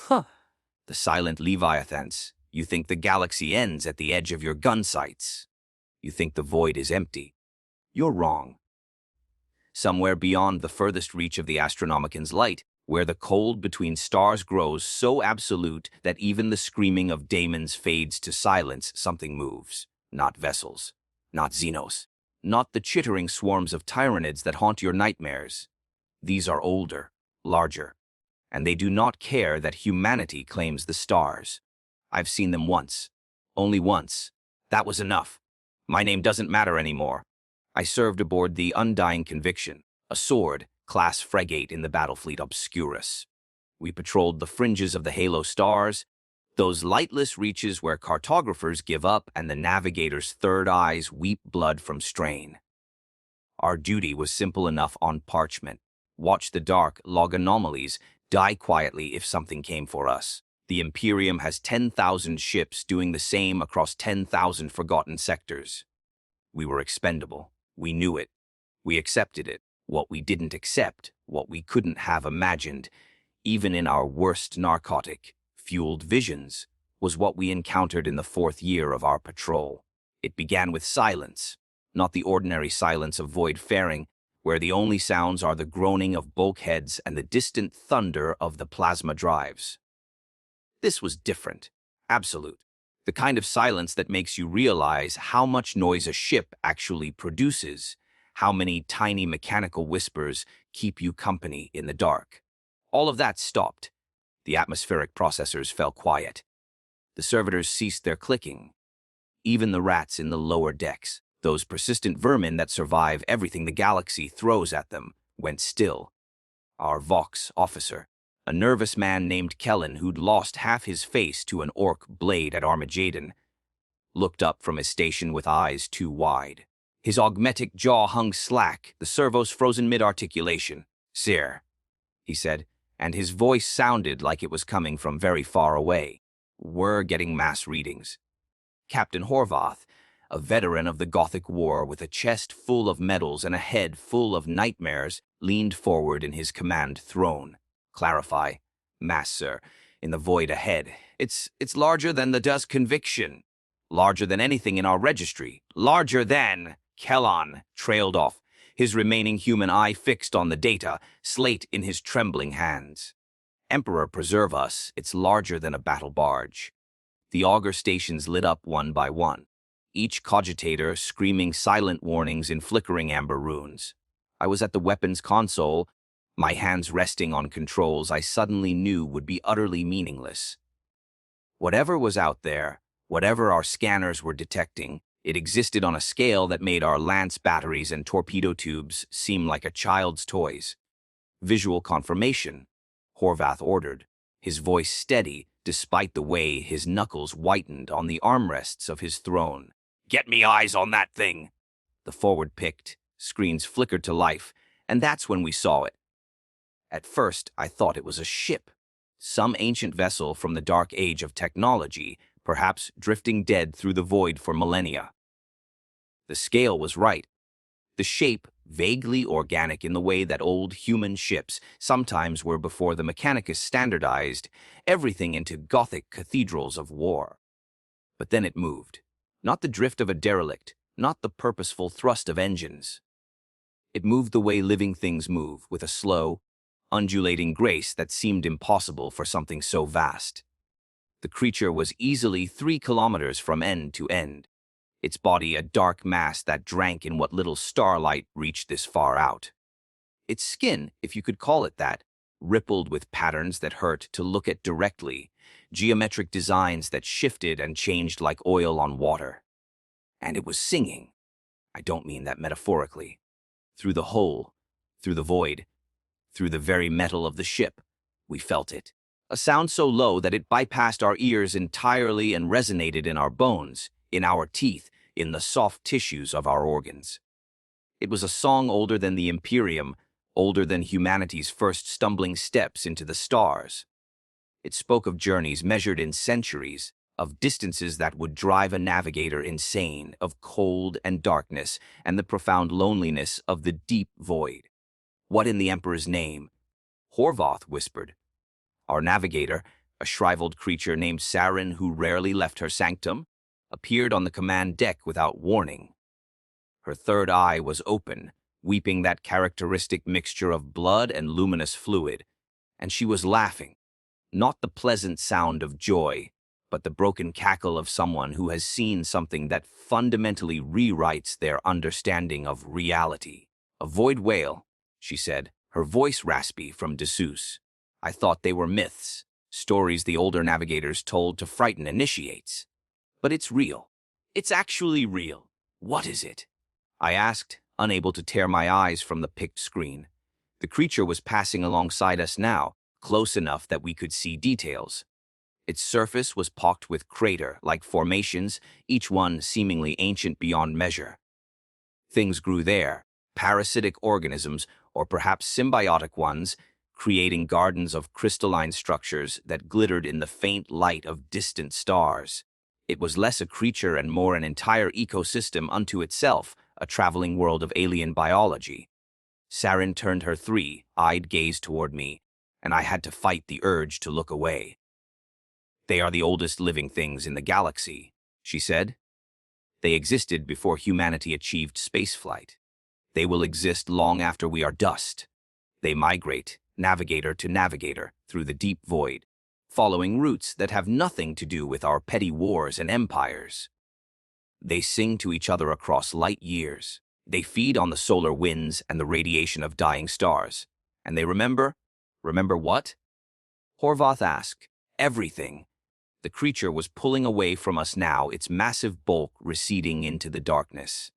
Huh. The silent leviathans. You think the galaxy ends at the edge of your gun sights. You think the void is empty. You're wrong. Somewhere beyond the furthest reach of the astronomican's light, where the cold between stars grows so absolute that even the screaming of daemons fades to silence, something moves. Not vessels, not Xenos, not the chittering swarms of Tyranids that haunt your nightmares. These are older, larger, and they do not care that humanity claims the stars. I've seen them once. Only once. That was enough. My name doesn't matter anymore. I served aboard the Undying Conviction, a sword, class frigate in the Battlefleet Obscurus. We patrolled the fringes of the halo stars, those lightless reaches where cartographers give up and the navigator's third eyes weep blood from strain. Our duty was simple enough on parchment. Watch the dark, log anomalies, die quietly if something came for us. The Imperium has 10,000 ships doing the same across 10,000 forgotten sectors. We were expendable. We knew it. We accepted it. What we didn't accept, what we couldn't have imagined, even in our worst narcotic-fueled visions, was what we encountered in the 4th year of our patrol. It began with silence, not the ordinary silence of void faring, where the only sounds are the groaning of bulkheads and the distant thunder of the plasma drives. This was different, absolute, the kind of silence that makes you realize how much noise a ship actually produces, how many tiny mechanical whispers keep you company in the dark. All of that stopped. The atmospheric processors fell quiet. The servitors ceased their clicking. Even the rats in the lower decks, those persistent vermin that survive everything the galaxy throws at them, went still. Our Vox officer, a nervous man named Kellen who'd lost half his face to an orc blade at Armageddon, looked up from his station with eyes too wide. His augmetic jaw hung slack, the servos frozen mid-articulation. "Sir," he said, and his voice sounded like it was coming from very far away. "We're getting mass readings." Captain Horvath, a veteran of the Gothic War with a chest full of medals and a head full of nightmares, leaned forward in his command throne. "Clarify. Mass, sir. In the void ahead. It's larger than the dust conviction. Larger than anything in our registry. Larger than..." Kellon trailed off, his remaining human eye fixed on the data, slate in his trembling hands. "Emperor preserve us, it's larger than a battle barge." The auger stations lit up one by one, each cogitator screaming silent warnings in flickering amber runes. I was at the weapons console, my hands resting on controls I suddenly knew would be utterly meaningless. Whatever was out there, whatever our scanners were detecting, it existed on a scale that made our lance batteries and torpedo tubes seem like a child's toys. "Visual confirmation," Horvath ordered, his voice steady despite the way his knuckles whitened on the armrests of his throne. "Get me eyes on that thing!" The forward picked, screens flickered to life, and that's when we saw it. At first, I thought it was a ship, some ancient vessel from the dark age of technology, perhaps drifting dead through the void for millennia. The scale was right. The shape, vaguely organic in the way that old human ships sometimes were before the Mechanicus standardized everything into Gothic cathedrals of war. But then it moved. Not the drift of a derelict, not the purposeful thrust of engines. It moved the way living things move, with a slow, undulating grace that seemed impossible for something so vast. The creature was easily 3 kilometers from end to end, its body a dark mass that drank in what little starlight reached this far out. Its skin, if you could call it that, rippled with patterns that hurt to look at directly, geometric designs that shifted and changed like oil on water. And it was singing. I don't mean that metaphorically. Through the hole, through the void, through the very metal of the ship, we felt it. A sound so low that it bypassed our ears entirely and resonated in our bones, in our teeth, in the soft tissues of our organs. It was a song older than the Imperium, older than humanity's first stumbling steps into the stars. It spoke of journeys measured in centuries, of distances that would drive a navigator insane, of cold and darkness, and the profound loneliness of the deep void. "What in the Emperor's name?" Horvath whispered. Our navigator, A shriveled creature named Saren, who rarely left her sanctum, appeared on the command deck without warning. Her third eye was open, weeping that characteristic mixture of blood and luminous fluid, and she was laughing. Not the pleasant sound of joy, but the broken cackle of someone who has seen something that fundamentally rewrites their understanding of reality. "A void whale," she said, her voice raspy from disuse. "I thought they were myths, stories the older navigators told to frighten initiates. But it's real. It's actually real. What is it?" I asked, unable to tear my eyes from the picked screen. The creature was passing alongside us now, close enough that we could see details. Its surface was pocked with crater-like formations, each one seemingly ancient beyond measure. Things grew there, parasitic organisms, or perhaps symbiotic ones, creating gardens of crystalline structures that glittered in the faint light of distant stars. It was less a creature and more an entire ecosystem unto itself, a traveling world of alien biology. Saren turned her three-eyed gaze toward me, and I had to fight the urge to look away. "They are the oldest living things in the galaxy," she said. "They existed before humanity achieved spaceflight. They will exist long after we are dust. They migrate, navigator to navigator, through the deep void, following routes that have nothing to do with our petty wars and empires. They sing to each other across light years. They feed on the solar winds and the radiation of dying stars. And they remember? Remember what?" Horvath asked. "Everything." The creature was pulling away from us now, its massive bulk receding into the darkness.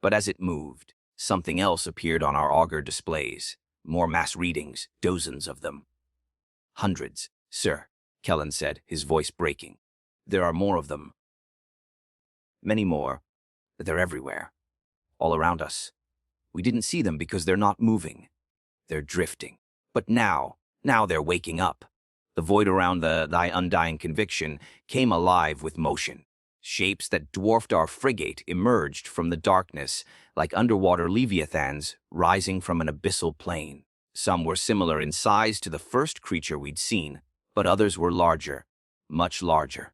But as it moved, something else appeared on our auger displays. More mass readings, dozens of them. "Hundreds, sir," Kellen said, his voice breaking. "There are more of them. Many more. They're everywhere. All around us. We didn't see them because they're not moving. They're drifting. But now they're waking up." The void around thy undying conviction came alive with motion. Shapes that dwarfed our frigate emerged from the darkness like underwater leviathans rising from an abyssal plain. Some were similar in size to the first creature we'd seen, but others were larger, much larger.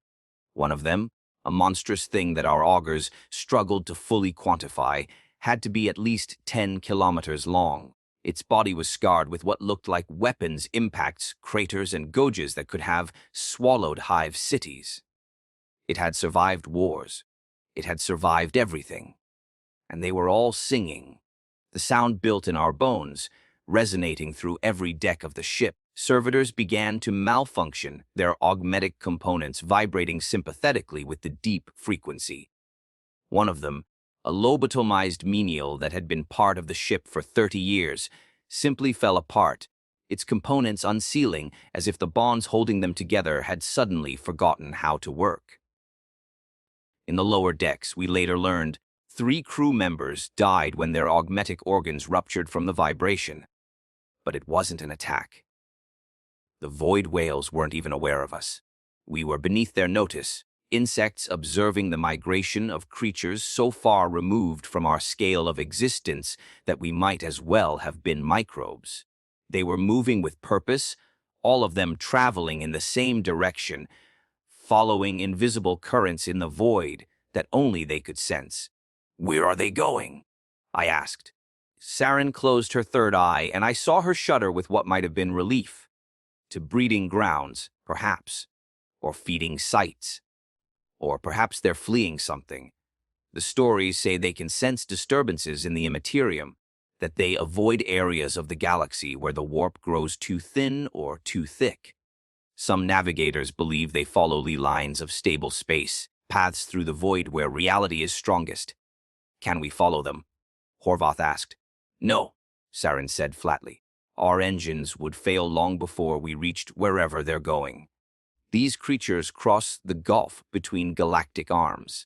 One of them, a monstrous thing that our augurs struggled to fully quantify, had to be at least 10 kilometers long. Its body was scarred with what looked like weapons, impacts, craters, and gouges that could have swallowed hive cities. It had survived wars. It had survived everything. And they were all singing. The sound built in our bones, resonating through every deck of the ship. Servitors began to malfunction, their augmetic components vibrating sympathetically with the deep frequency. One of them, a lobotomized menial that had been part of the ship for 30 years, simply fell apart, its components unsealing as if the bonds holding them together had suddenly forgotten how to work. In the lower decks, we later learned, 3 crew members died when their augmetic organs ruptured from the vibration. But it wasn't an attack. The void whales weren't even aware of us. We were beneath their notice, insects observing the migration of creatures so far removed from our scale of existence that we might as well have been microbes. They were moving with purpose, all of them traveling in the same direction, following invisible currents in the void that only they could sense. "Where are they going?" I asked. Saren closed her third eye, and I saw her shudder with what might have been relief. To breeding grounds, perhaps, or feeding sites. Or perhaps they're fleeing something. The stories say they can sense disturbances in the Imperium, that they avoid areas of the galaxy where the warp grows too thin or too thick. Some navigators believe they follow lines of stable space, paths through the void where reality is strongest. "Can we follow them?" Horvath asked. "No," Saren said flatly. "Our engines would fail long before we reached wherever they're going. These creatures cross the gulf between galactic arms.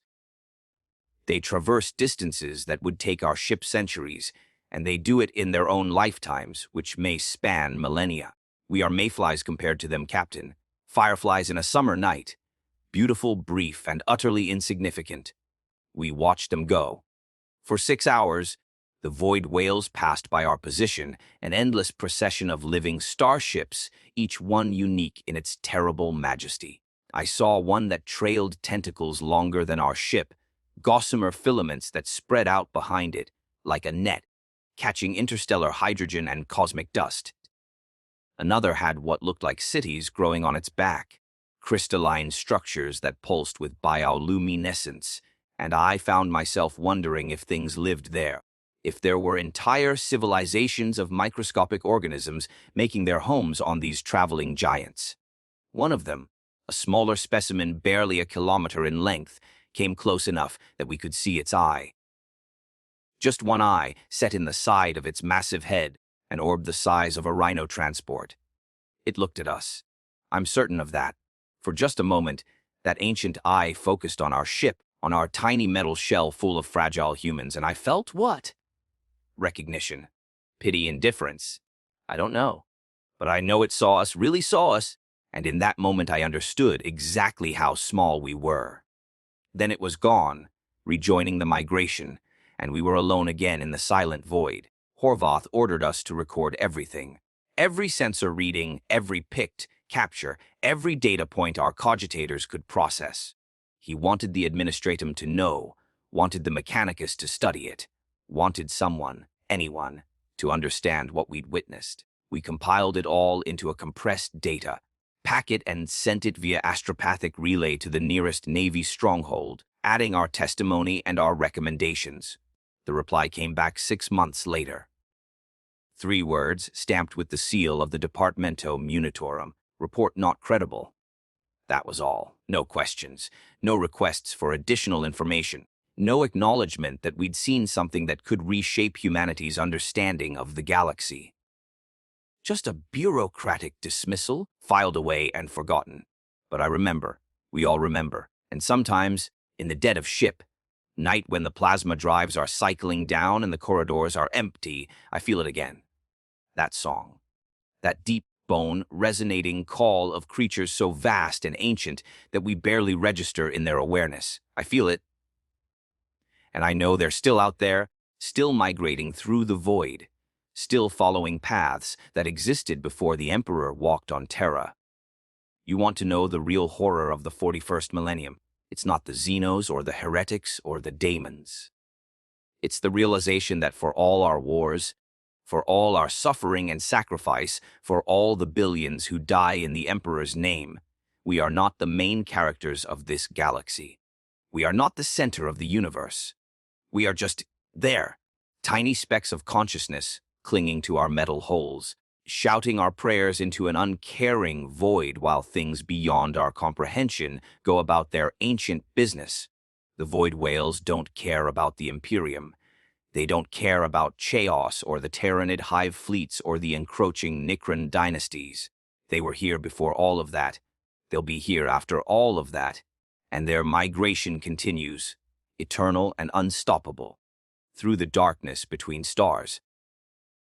They traverse distances that would take our ship centuries, and they do it in their own lifetimes, which may span millennia. We are mayflies compared to them, Captain. Fireflies in a summer night. Beautiful, brief, and utterly insignificant. We watch them go. For 6 hours, The void whales passed by our position, an endless procession of living starships, each one unique in its terrible majesty. I saw one that trailed tentacles longer than our ship, gossamer filaments that spread out behind it, like a net, catching interstellar hydrogen and cosmic dust. Another had what looked like cities growing on its back, crystalline structures that pulsed with bioluminescence, and I found myself wondering if things lived there, if there were entire civilizations of microscopic organisms making their homes on these traveling giants. One of them, a smaller specimen barely a kilometer in length, came close enough that we could see its eye. Just one eye set in the side of its massive head, an orb the size of a rhino transport. It looked at us. I'm certain of that. For just a moment, that ancient eye focused on our ship, on our tiny metal shell full of fragile humans, and I felt what? Recognition. Pity, indifference. I don't know. But I know it saw us, really saw us, and in that moment I understood exactly how small we were. Then it was gone, rejoining the migration, and we were alone again in the silent void. Horvath ordered us to record everything. Every sensor reading, every pict, capture, every data point our cogitators could process. He wanted the administratum to know, wanted the mechanicus to study it, wanted someone, anyone, to understand what we'd witnessed. We compiled it all into a compressed data, pack it and sent it via astropathic relay to the nearest Navy stronghold, adding our testimony and our recommendations. The reply came back 6 months later. 3 words, stamped with the seal of the Departamento Munitorum. Report not credible. That was all. No questions. No requests for additional information. No acknowledgement that we'd seen something that could reshape humanity's understanding of the galaxy. Just a bureaucratic dismissal, filed away and forgotten. But I remember. We all remember. And sometimes, in the dead of ship, night when the plasma drives are cycling down and the corridors are empty, I feel it again. That song. That deep bone, resonating call of creatures so vast and ancient that we barely register in their awareness. I feel it. And I know they're still out there, still migrating through the void, still following paths that existed before the Emperor walked on Terra. You want to know the real horror of the 41st millennium? It's not the Xenos or the heretics or the daemons. It's the realization that for all our wars, for all our suffering and sacrifice, for all the billions who die in the Emperor's name, we are not the main characters of this galaxy. We are not the center of the universe. We are just there, tiny specks of consciousness clinging to our metal holes, shouting our prayers into an uncaring void while things beyond our comprehension go about their ancient business. The void whales don't care about the Imperium. They don't care about Chaos or the Tyranid hive fleets or the encroaching Nicran dynasties. They were here before all of that. They'll be here after all of that. And their migration continues, eternal and unstoppable, through the darkness between stars.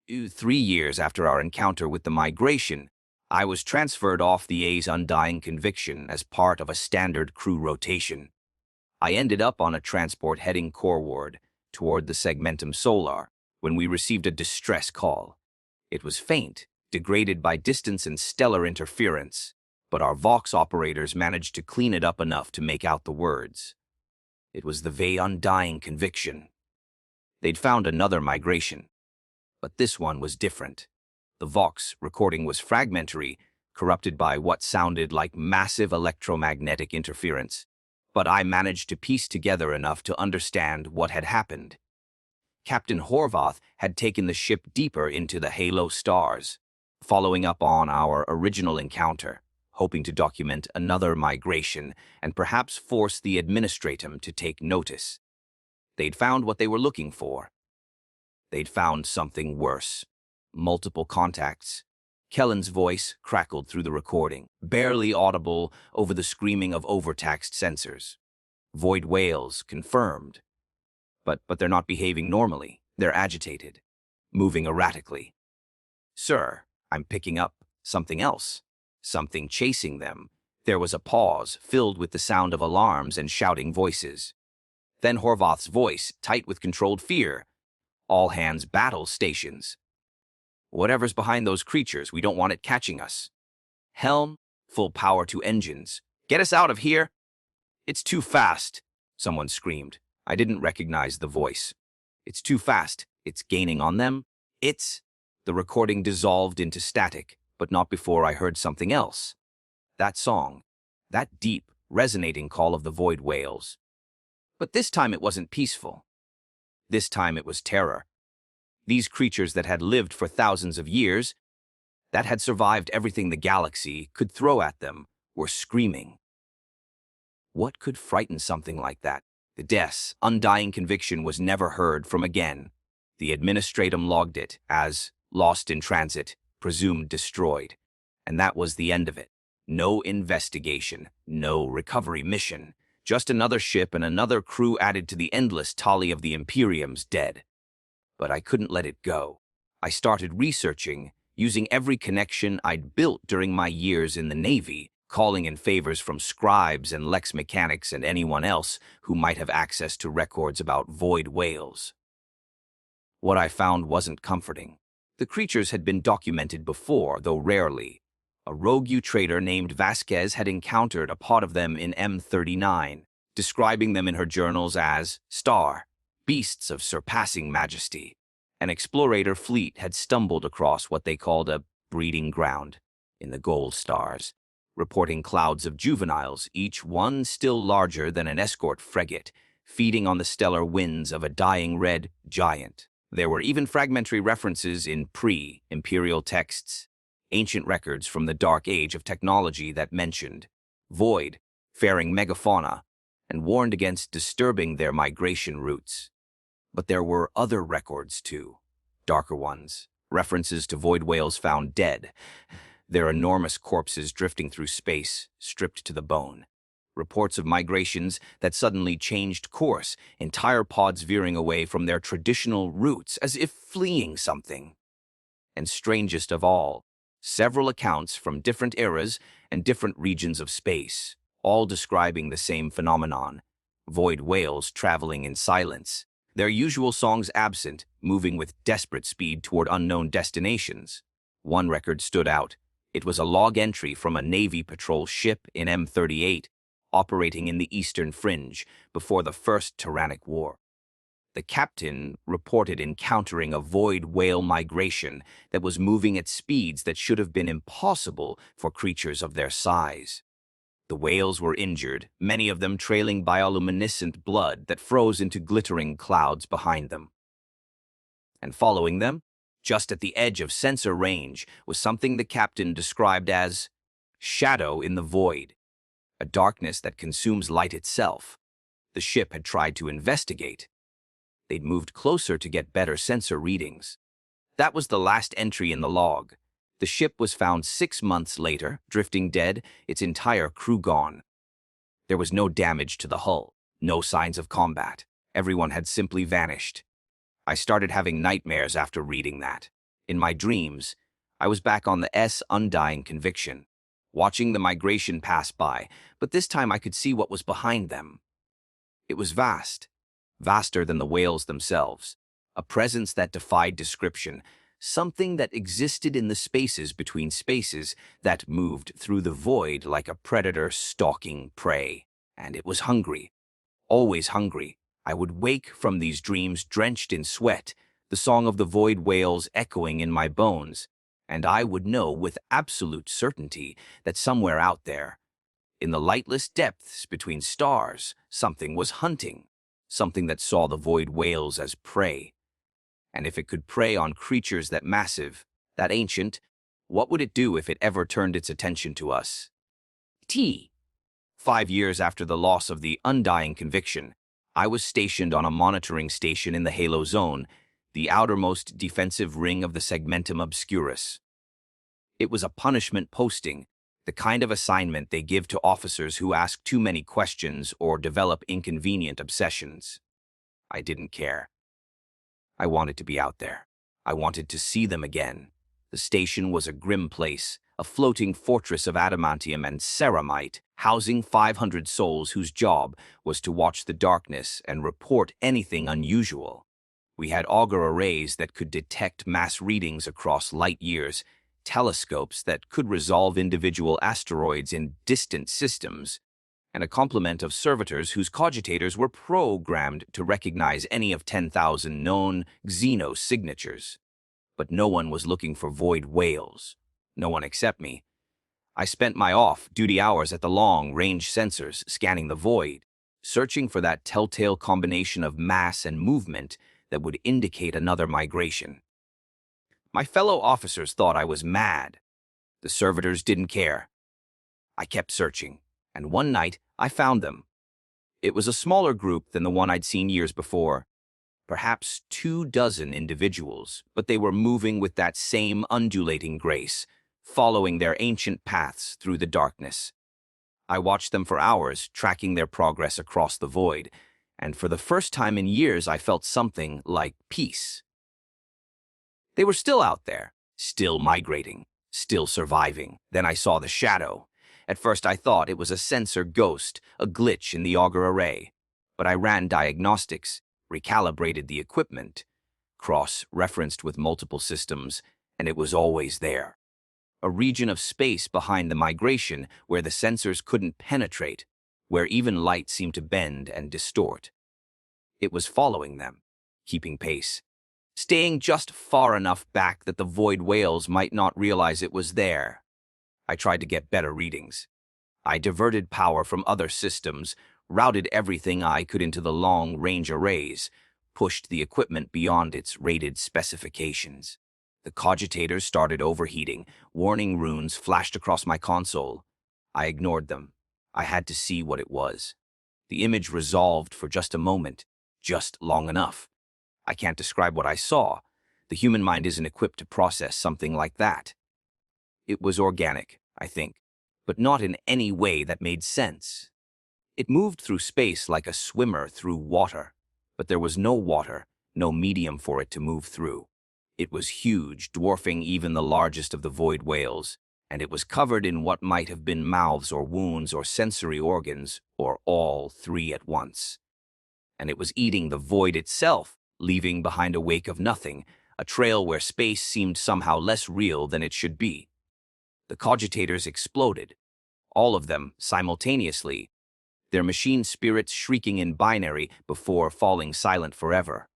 3 years after our encounter with the migration, I was transferred off the A's Undying Conviction as part of a standard crew rotation. I ended up on a transport heading coreward toward the Segmentum Solar when we received a distress call. It was faint, degraded by distance and stellar interference, but our Vox operators managed to clean it up enough to make out the words. It was the VA Undying Conviction. They'd found another migration, but this one was different. The Vox recording was fragmentary, corrupted by what sounded like massive electromagnetic interference, but I managed to piece together enough to understand what had happened. Captain Horvath had taken the ship deeper into the halo stars, following up on our original encounter, hoping to document another migration and perhaps force the administratum to take notice. They'd found what they were looking for. They'd found something worse. Multiple contacts. Kellen's voice crackled through the recording, barely audible over the screaming of overtaxed sensors. Void whales, confirmed. But they're not behaving normally. They're agitated, moving erratically. Sir, I'm picking up something else. Something chasing them. There was a pause, filled with the sound of alarms and shouting voices. Then Horvath's voice, tight with controlled fear. All hands battle stations. Whatever's behind those creatures, we don't want it catching us. Helm, full power to engines. Get us out of here! It's too fast, someone screamed. I didn't recognize the voice. It's too fast. It's gaining on them. The recording dissolved into static, but not before I heard something else. That song. That deep, resonating call of the void whales. But this time it wasn't peaceful. This time it was terror. These creatures that had lived for thousands of years, that had survived everything the galaxy could throw at them, were screaming. What could frighten something like that? The death's undying conviction was never heard from again. The administratum logged it as lost in transit, presumed destroyed. And that was the end of it. No investigation, no recovery mission. Just another ship and another crew added to the endless tally of the Imperium's dead. But I couldn't let it go. I started researching, using every connection I'd built during my years in the Navy, calling in favors from scribes and lex mechanics and anyone else who might have access to records about void whales. What I found wasn't comforting. The creatures had been documented before, though rarely. A rogue trader named Vasquez had encountered a pod of them in M39, describing them in her journals as beasts of surpassing majesty. An explorator fleet had stumbled across what they called a breeding ground in the Gold Stars, reporting clouds of juveniles, each one still larger than an escort frigate, feeding on the stellar winds of a dying red giant. There were even fragmentary references in pre-imperial texts, ancient records from the dark age of technology that mentioned void-faring megafauna and warned against disturbing their migration routes. But there were other records too, darker ones, references to void whales found dead, their enormous corpses drifting through space, stripped to the bone. Reports of migrations that suddenly changed course, entire pods veering away from their traditional routes as if fleeing something. And strangest of all, several accounts from different eras and different regions of space, all describing the same phenomenon, void whales traveling in silence, their usual songs absent, moving with desperate speed toward unknown destinations. One record stood out. It was a log entry from a Navy patrol ship in M38, operating in the eastern fringe before the First Tyrannic War. The captain reported encountering a void whale migration that was moving at speeds that should have been impossible for creatures of their size. The whales were injured, many of them trailing bioluminescent blood that froze into glittering clouds behind them. And following them, just at the edge of sensor range, was something the captain described as shadow in the void, a darkness that consumes light itself. The ship had tried to investigate. They'd moved closer to get better sensor readings. That was the last entry in the log. The ship was found 6 months later, drifting dead, its entire crew gone. There was no damage to the hull, no signs of combat. Everyone had simply vanished. I started having nightmares after reading that. In my dreams, I was back on the undying conviction, watching the migration pass by, but this time I could see what was behind them. It was vast, vaster than the whales themselves, a presence that defied description, something that existed in the spaces between spaces, that moved through the void like a predator stalking prey. And it was hungry, always hungry. I would wake from these dreams drenched in sweat, the song of the void whales echoing in my bones, and I would know with absolute certainty that somewhere out there, in the lightless depths between stars, something was hunting, something that saw the void whales as prey. And if it could prey on creatures that massive, that ancient, what would it do if it ever turned its attention to us? 5 years after the loss of the undying conviction, I was stationed on a monitoring station in the Halo Zone, the outermost defensive ring of the Segmentum Obscurus. It was a punishment posting, the kind of assignment they give to officers who ask too many questions or develop inconvenient obsessions. I didn't care. I wanted to be out there. I wanted to see them again. The station was a grim place, a floating fortress of adamantium and ceramite, housing 500 souls whose job was to watch the darkness and report anything unusual. We had auger arrays that could detect mass readings across light years, telescopes that could resolve individual asteroids in distant systems, and a complement of servitors whose cogitators were programmed to recognize any of 10,000 known Xeno signatures. But no one was looking for void whales. No one except me. I spent my off-duty hours at the long-range sensors scanning the void, searching for that telltale combination of mass and movement that would indicate another migration. My fellow officers thought I was mad. The servitors didn't care. I kept searching, and one night I found them. It was a smaller group than the one I'd seen years before, perhaps 24 individuals, but they were moving with that same undulating grace, following their ancient paths through the darkness. I watched them for hours, tracking their progress across the void, and for the first time in years I felt something like peace. They were still out there, still migrating, still surviving. Then I saw the shadow. At first I thought it was a sensor ghost, a glitch in the auger array. But I ran diagnostics, recalibrated the equipment, cross-referenced with multiple systems, and it was always there. A region of space behind the migration where the sensors couldn't penetrate, where even light seemed to bend and distort. It was following them, keeping pace, staying just far enough back that the void whales might not realize it was there. I tried to get better readings. I diverted power from other systems, routed everything I could into the long-range arrays, pushed the equipment beyond its rated specifications. The cogitators started overheating. Warning runes flashed across my console. I ignored them. I had to see what it was. The image resolved for just a moment, just long enough. I can't describe what I saw. The human mind isn't equipped to process something like that. It was organic, I think, but not in any way that made sense. It moved through space like a swimmer through water, but there was no water, no medium for it to move through. It was huge, dwarfing even the largest of the void whales, and it was covered in what might have been mouths or wounds or sensory organs, or all three at once. And it was eating the void itself, leaving behind a wake of nothing, a trail where space seemed somehow less real than it should be. The cogitators exploded, all of them simultaneously, their machine spirits shrieking in binary before falling silent forever.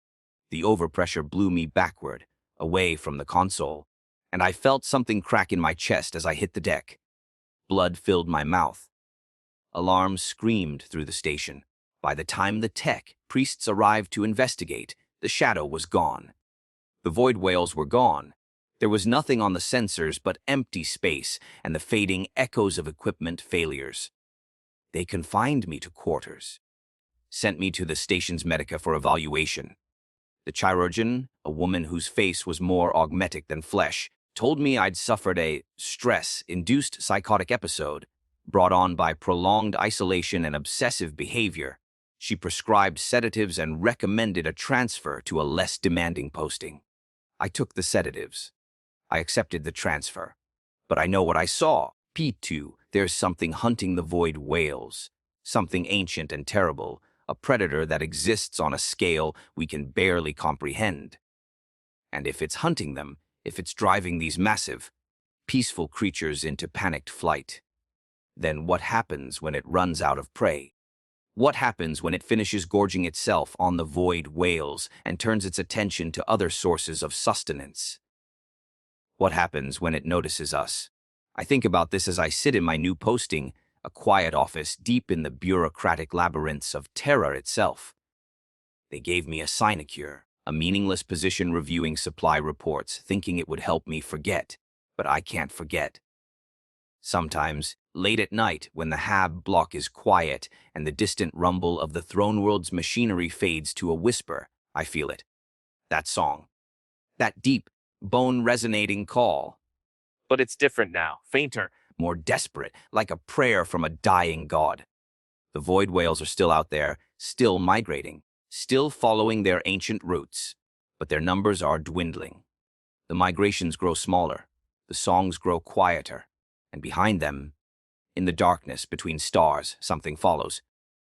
The overpressure blew me backward, away from the console, and I felt something crack in my chest as I hit the deck. Blood filled my mouth. Alarms screamed through the station. By the time the tech priests arrived to investigate, the shadow was gone. The void whales were gone. There was nothing on the sensors but empty space and the fading echoes of equipment failures. They confined me to quarters, sent me to the station's medica for evaluation. The chirurgeon, a woman whose face was more augmetic than flesh, told me I'd suffered a stress-induced psychotic episode brought on by prolonged isolation and obsessive behavior. She prescribed sedatives and recommended a transfer to a less demanding posting. I took the sedatives. I accepted the transfer. But I know what I saw. P2, there's something hunting the void whales. Something ancient and terrible, a predator that exists on a scale we can barely comprehend. And if it's hunting them, if it's driving these massive, peaceful creatures into panicked flight, then what happens when it runs out of prey? What happens when it finishes gorging itself on the void whales and turns its attention to other sources of sustenance? What happens when it notices us? I think about this as I sit in my new posting, a quiet office deep in the bureaucratic labyrinths of Terra itself. They gave me a sinecure, a meaningless position reviewing supply reports, thinking it would help me forget, but I can't forget. Sometimes, late at night, when the hab block is quiet and the distant rumble of the throne world's machinery fades to a whisper, I feel it. That song. That deep, bone-resonating call. But it's different now, fainter, more desperate, like a prayer from a dying god. The void whales are still out there, still migrating, still following their ancient routes, but their numbers are dwindling. The migrations grow smaller, the songs grow quieter, and behind them, in the darkness between stars, something follows.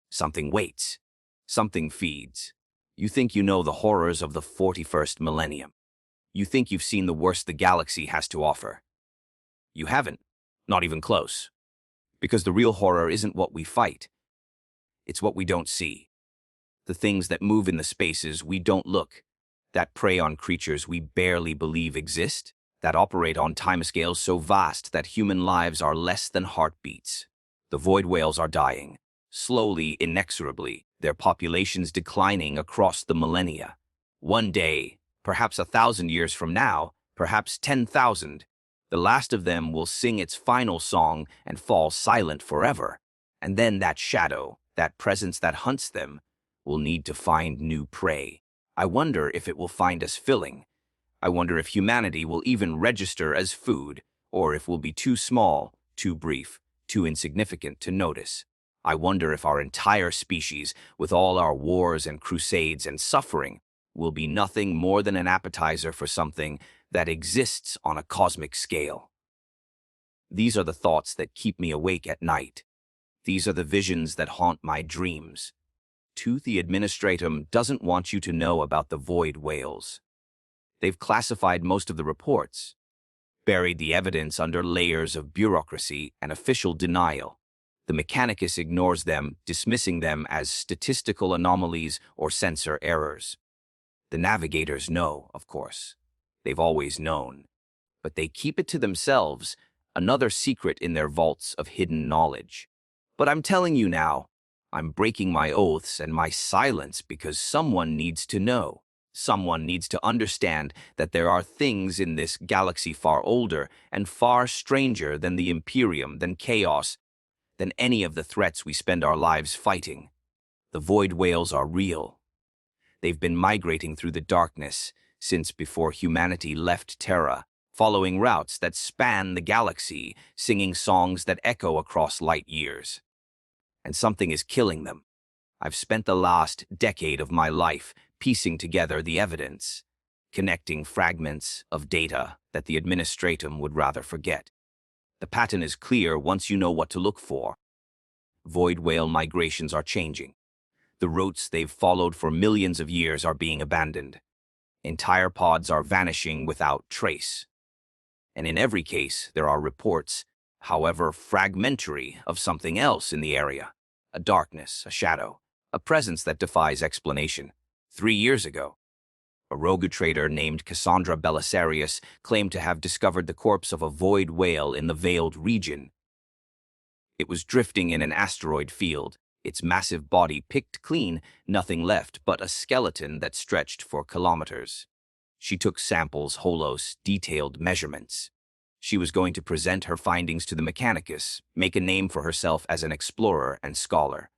Something waits. Something feeds. You think you know the horrors of the 41st millennium. You think you've seen the worst the galaxy has to offer. You haven't. Not even close. Because the real horror isn't what we fight. It's what we don't see. The things that move in the spaces we don't look, that prey on creatures we barely believe exist, that operate on timescales so vast that human lives are less than heartbeats. The void whales are dying, slowly, inexorably, their populations declining across the millennia. One day, perhaps 1,000 years from now, perhaps 10,000, the last of them will sing its final song and fall silent forever. And then that shadow, that presence that hunts them, will need to find new prey. I wonder if it will find us filling. I wonder if humanity will even register as food, or if we'll be too small, too brief, too insignificant to notice. I wonder if our entire species, with all our wars and crusades and suffering, will be nothing more than an appetizer for something that exists on a cosmic scale. These are the thoughts that keep me awake at night. These are the visions that haunt my dreams. The Administratum doesn't want you to know about the void whales. They've classified most of the reports, buried the evidence under layers of bureaucracy and official denial. The Mechanicus ignores them, dismissing them as statistical anomalies or sensor errors. The navigators know, of course. They've always known. But they keep it to themselves, another secret in their vaults of hidden knowledge. But I'm telling you now, I'm breaking my oaths and my silence because someone needs to know. Someone needs to understand that there are things in this galaxy far older and far stranger than the Imperium, than chaos, than any of the threats we spend our lives fighting. The void whales are real. They've been migrating through the darkness since before humanity left Terra, following routes that span the galaxy, singing songs that echo across light years. And something is killing them. I've spent the last decade of my life piecing together the evidence, connecting fragments of data that the Administratum would rather forget. The pattern is clear once you know what to look for. Void whale migrations are changing. The routes they've followed for millions of years are being abandoned. Entire pods are vanishing without trace. And in every case, there are reports, however fragmentary, of something else in the area. A darkness, a shadow, a presence that defies explanation. 3 years ago, a rogue trader named Cassandra Belisarius claimed to have discovered the corpse of a void whale in the Veiled region. It was drifting in an asteroid field, its massive body picked clean, nothing left but a skeleton that stretched for kilometers. She took samples, holos, detailed measurements. She was going to present her findings to the Mechanicus, make a name for herself as an explorer and scholar.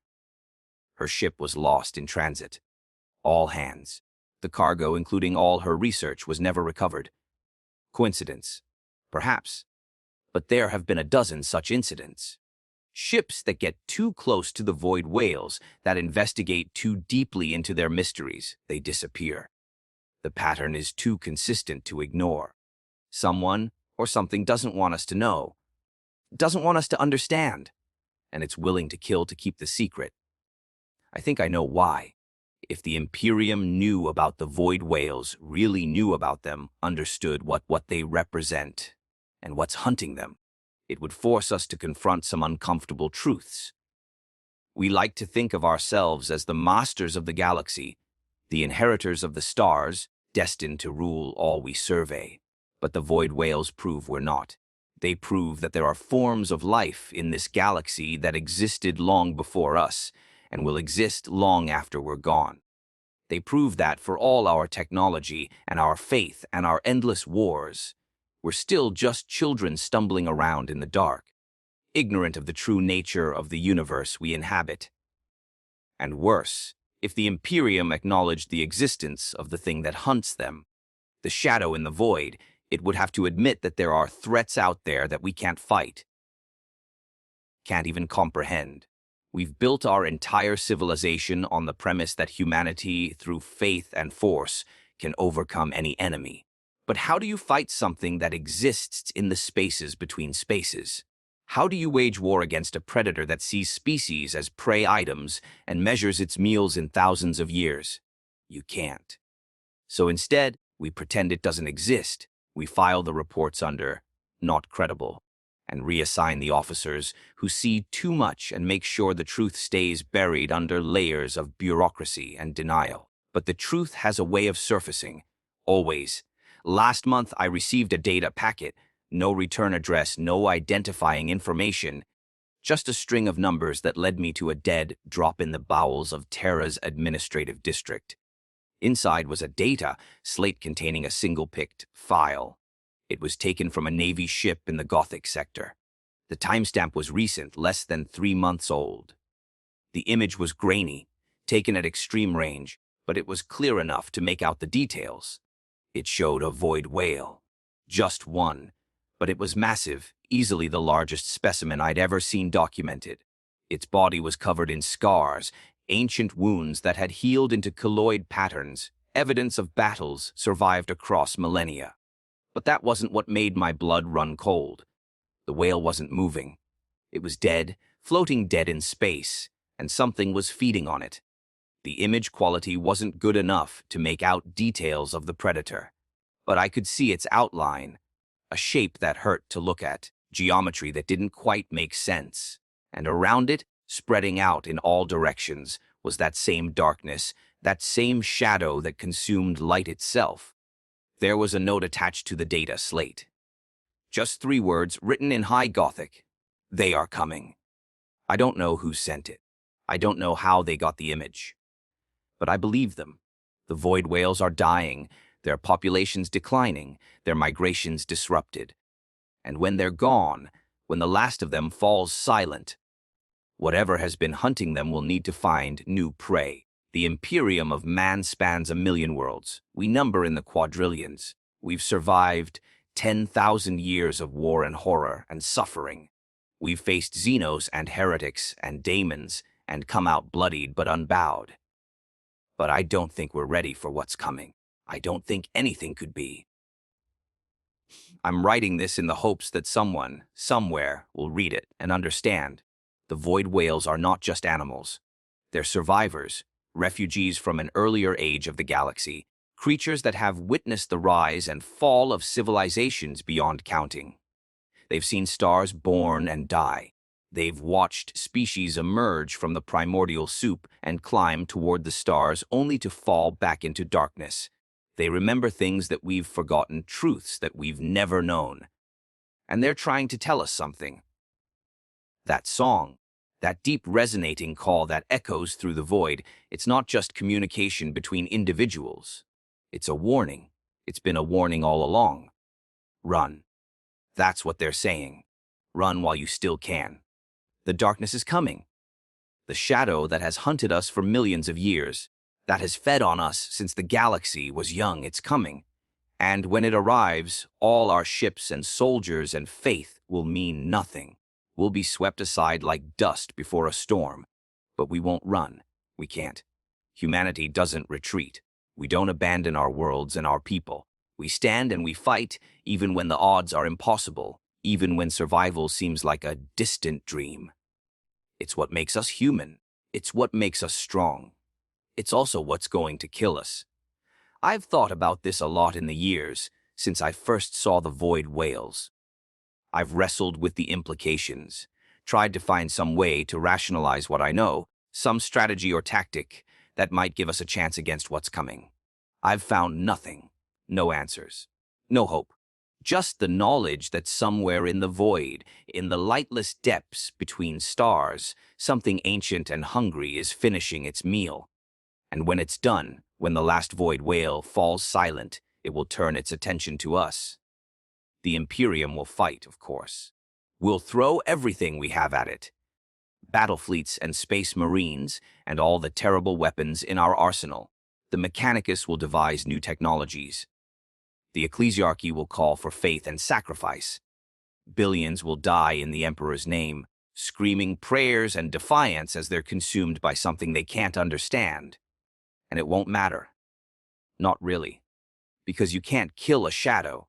Her ship was lost in transit. All hands. The cargo, including all her research, was never recovered. Coincidence? Perhaps. But there have been a dozen such incidents. Ships that get too close to the void whales, that investigate too deeply into their mysteries, they disappear. The pattern is too consistent to ignore. Someone or something doesn't want us to know, doesn't want us to understand, and it's willing to kill to keep the secret. I think I know why. If the Imperium knew about the void whales, really knew about them, understood what they represent, and what's hunting them, it would force us to confront some uncomfortable truths. We like to think of ourselves as the masters of the galaxy, the inheritors of the stars, destined to rule all we survey. But the void whales prove we're not. They prove that there are forms of life in this galaxy that existed long before us, and will exist long after we're gone. They prove that for all our technology and our faith and our endless wars, we're still just children stumbling around in the dark, ignorant of the true nature of the universe we inhabit. And worse, if the Imperium acknowledged the existence of the thing that hunts them, the shadow in the void, it would have to admit that there are threats out there that we can't fight, can't even comprehend. We've built our entire civilization on the premise that humanity, through faith and force, can overcome any enemy. But how do you fight something that exists in the spaces between spaces? How do you wage war against a predator that sees species as prey items and measures its meals in thousands of years? You can't. So instead, we pretend it doesn't exist. We file the reports under not credible and reassign the officers who see too much and make sure the truth stays buried under layers of bureaucracy and denial. But the truth has a way of surfacing, always. Last month, I received a data packet. No return address, no identifying information, just a string of numbers that led me to a dead drop in the bowels of Terra's administrative district. Inside was a data slate containing a single-picked file. It was taken from a Navy ship in the Gothic sector. The timestamp was recent, less than 3 months old. The image was grainy, taken at extreme range, but it was clear enough to make out the details. It showed a void whale. Just one, but it was massive, easily the largest specimen I'd ever seen documented. Its body was covered in scars, ancient wounds that had healed into keloid patterns, evidence of battles survived across millennia. But that wasn't what made my blood run cold. The whale wasn't moving. It was dead, floating dead in space, and something was feeding on it. The image quality wasn't good enough to make out details of the predator, but I could see its outline, a shape that hurt to look at, geometry that didn't quite make sense, and around it, spreading out in all directions, was that same darkness, that same shadow that consumed light itself. There was a note attached to the data slate. Just 3 words written in High Gothic. They are coming. I don't know who sent it. I don't know how they got the image. But I believe them. The void whales are dying, their populations declining, their migrations disrupted. And when they're gone, when the last of them falls silent, whatever has been hunting them will need to find new prey. The Imperium of man spans 1,000,000 worlds. We number in the quadrillions. We've survived 10,000 years of war and horror and suffering. We've faced Xenos and heretics and daemons and come out bloodied but unbowed. But I don't think we're ready for what's coming. I don't think anything could be. I'm writing this in the hopes that someone, somewhere, will read it and understand. The void whales are not just animals. They're survivors, refugees from an earlier age of the galaxy, creatures that have witnessed the rise and fall of civilizations beyond counting. They've seen stars born and die. They've watched species emerge from the primordial soup and climb toward the stars only to fall back into darkness. They remember things that we've forgotten, truths that we've never known. And they're trying to tell us something. That song, that deep resonating call that echoes through the void, it's not just communication between individuals. It's a warning. It's been a warning all along. Run. That's what they're saying. Run while you still can. The darkness is coming. The shadow that has hunted us for millions of years, that has fed on us since the galaxy was young, it's coming. And when it arrives, all our ships and soldiers and faith will mean nothing. We'll be swept aside like dust before a storm. But we won't run. We can't. Humanity doesn't retreat. We don't abandon our worlds and our people. We stand and we fight, even when the odds are impossible, even when survival seems like a distant dream. It's what makes us human. It's what makes us strong. It's also what's going to kill us. I've thought about this a lot in the years since I first saw the void whales. I've wrestled with the implications, tried to find some way to rationalize what I know, some strategy or tactic that might give us a chance against what's coming. I've found nothing, no answers, no hope. Just the knowledge that somewhere in the void, in the lightless depths between stars, something ancient and hungry is finishing its meal. And when it's done, when the last void whale falls silent, it will turn its attention to us. The Imperium will fight, of course. We'll throw everything we have at it. Battle fleets and space marines, and all the terrible weapons in our arsenal. The Mechanicus will devise new technologies. The ecclesiarchy will call for faith and sacrifice. Billions will die in the Emperor's name, screaming prayers and defiance as they're consumed by something they can't understand. And it won't matter. Not really. Because you can't kill a shadow.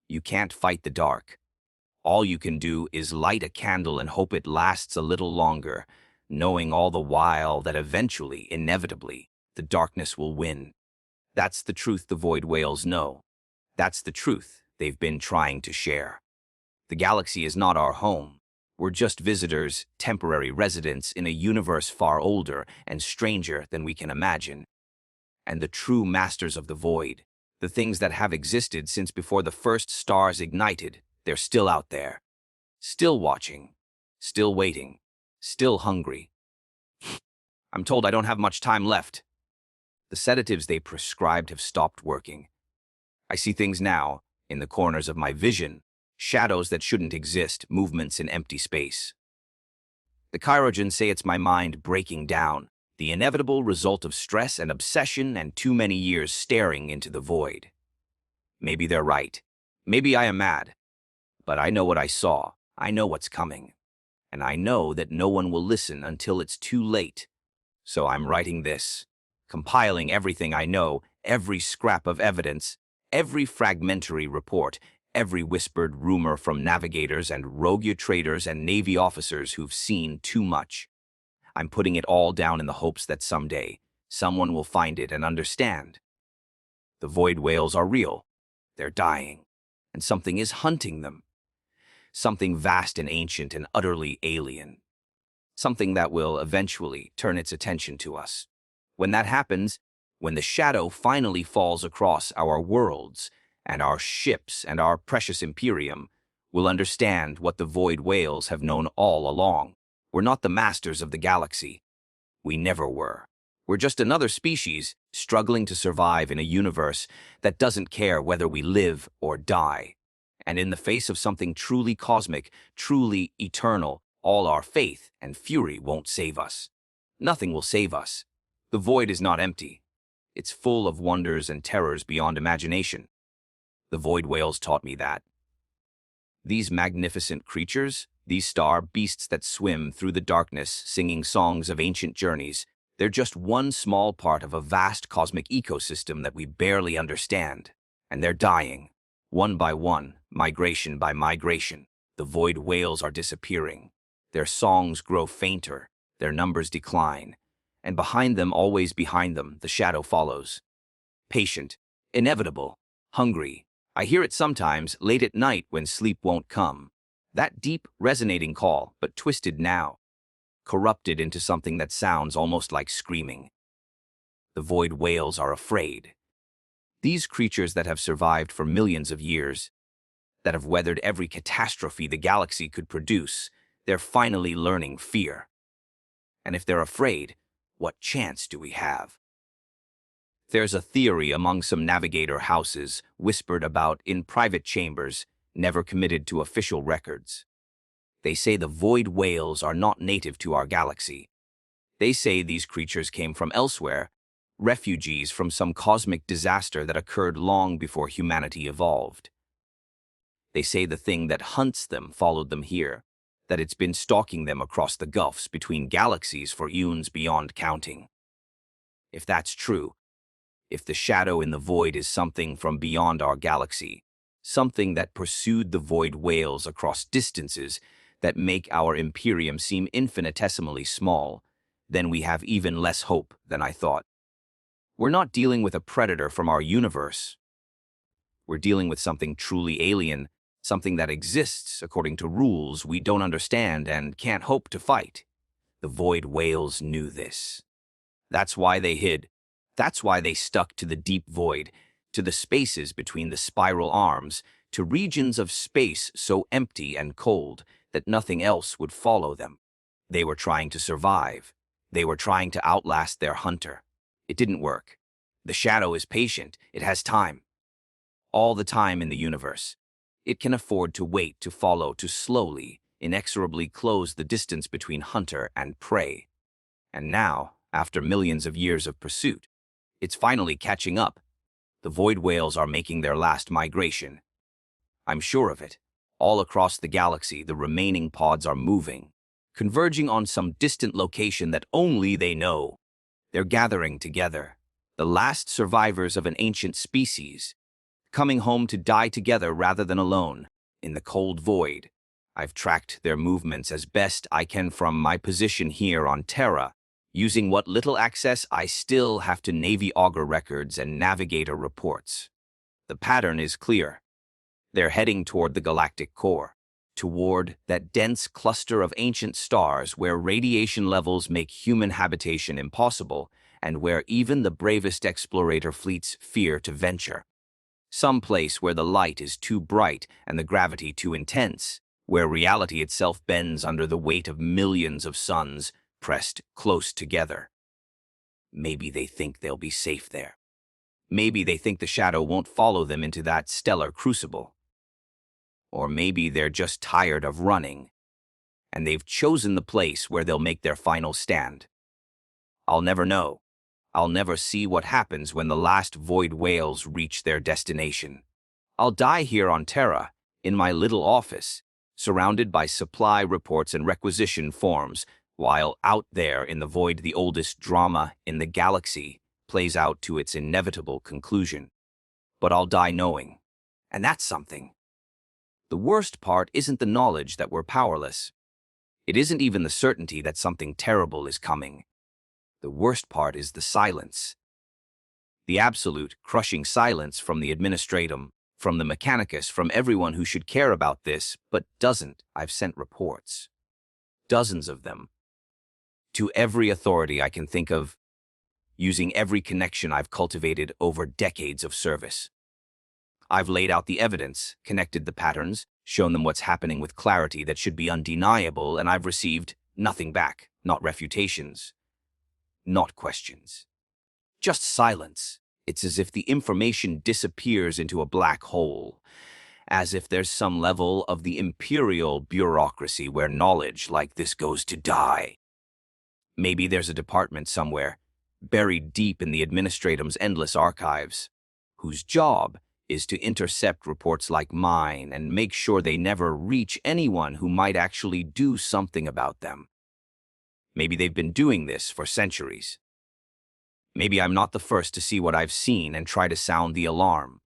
You can't fight the dark. All you can do is light a candle and hope it lasts a little longer, knowing all the while that eventually, inevitably, the darkness will win. That's the truth the void whales know. That's the truth they've been trying to share. The galaxy is not our home. We're just visitors, temporary residents in a universe far older and stranger than we can imagine. And the true masters of the void, the things that have existed since before the first stars ignited, they're still out there. Still watching. Still waiting. Still hungry. I'm told I don't have much time left. The sedatives they prescribed have stopped working. I see things now, in the corners of my vision, shadows that shouldn't exist, movements in empty space. The chirogens say it's my mind breaking down, the inevitable result of stress and obsession and too many years staring into the void. Maybe they're right. Maybe I am mad. But I know what I saw. I know what's coming. And I know that no one will listen until it's too late. So I'm writing this, compiling everything I know, every scrap of evidence, every fragmentary report, every whispered rumor from navigators and rogue traders and Navy officers who've seen too much. I'm putting it all down in the hopes that someday someone will find it and understand. The void whales are real. They're dying. And something is hunting them. Something vast and ancient and utterly alien. Something that will eventually turn its attention to us. When that happens, when the shadow finally falls across our worlds and our ships and our precious Imperium, we'll understand what the void whales have known all along. We're not the masters of the galaxy. We never were. We're just another species struggling to survive in a universe that doesn't care whether we live or die. And in the face of something truly cosmic, truly eternal, all our faith and fury won't save us. Nothing will save us. The void is not empty. It's full of wonders and terrors beyond imagination. The void whales taught me that. These magnificent creatures, these star beasts that swim through the darkness singing songs of ancient journeys, they're just one small part of a vast cosmic ecosystem that we barely understand. And they're dying. One by one, migration by migration, the void whales are disappearing. Their songs grow fainter, their numbers decline, and behind them, always behind them, the shadow follows. Patient, inevitable, hungry. I hear it sometimes, late at night when sleep won't come. That deep, resonating call, but twisted now, corrupted into something that sounds almost like screaming. The void whales are afraid. These creatures that have survived for millions of years, that have weathered every catastrophe the galaxy could produce, they're finally learning fear. And if they're afraid, what chance do we have? There's a theory among some navigator houses whispered about in private chambers, never committed to official records. They say the void whales are not native to our galaxy. They say these creatures came from elsewhere, refugees from some cosmic disaster that occurred long before humanity evolved. They say the thing that hunts them followed them here, that it's been stalking them across the gulfs between galaxies for eons beyond counting. If that's true, if the shadow in the void is something from beyond our galaxy, something that pursued the void whales across distances that make our Imperium seem infinitesimally small, then we have even less hope than I thought. We're not dealing with a predator from our universe. We're dealing with something truly alien, something that exists according to rules we don't understand and can't hope to fight. The void whales knew this. That's why they hid. That's why they stuck to the deep void, to the spaces between the spiral arms, to regions of space so empty and cold that nothing else would follow them. They were trying to survive. They were trying to outlast their hunter. It didn't work. The shadow is patient. It has time. All the time in the universe. It can afford to wait, to follow, to slowly, inexorably close the distance between hunter and prey. And now, after millions of years of pursuit, it's finally catching up. The void whales are making their last migration. I'm sure of it. All across the galaxy, the remaining pods are moving, converging on some distant location that only they know. They're gathering together, the last survivors of an ancient species, coming home to die together rather than alone, in the cold void. I've tracked their movements as best I can from my position here on Terra, Using what little access I still have to Navy auger records and navigator reports. The pattern is clear. They're heading toward the galactic core, toward that dense cluster of ancient stars where radiation levels make human habitation impossible and where even the bravest explorator fleets fear to venture. Some place where the light is too bright and the gravity too intense, where reality itself bends under the weight of millions of suns pressed close together. Maybe they think they'll be safe there. Maybe they think the shadow won't follow them into that stellar crucible. Or maybe they're just tired of running, and they've chosen the place where they'll make their final stand. I'll never know. I'll never see what happens when the last void whales reach their destination. I'll die here on Terra, in my little office, surrounded by supply reports and requisition forms, while out there in the void the oldest drama in the galaxy plays out to its inevitable conclusion. But I'll die knowing, and that's something. The worst part isn't the knowledge that we're powerless. It isn't even the certainty that something terrible is coming. The worst part is the silence. The absolute, crushing silence from the administratum, from the mechanicus, from everyone who should care about this, but doesn't. I've sent reports. Dozens of them. To every authority I can think of, using every connection I've cultivated over decades of service. I've laid out the evidence, connected the patterns, shown them what's happening with clarity that should be undeniable, and I've received nothing back, not refutations, not questions. Just silence. It's as if the information disappears into a black hole, as if there's some level of the imperial bureaucracy where knowledge like this goes to die. Maybe there's a department somewhere, buried deep in the administratum's endless archives, whose job is to intercept reports like mine and make sure they never reach anyone who might actually do something about them. Maybe they've been doing this for centuries. Maybe I'm not the first to see what I've seen and try to sound the alarm.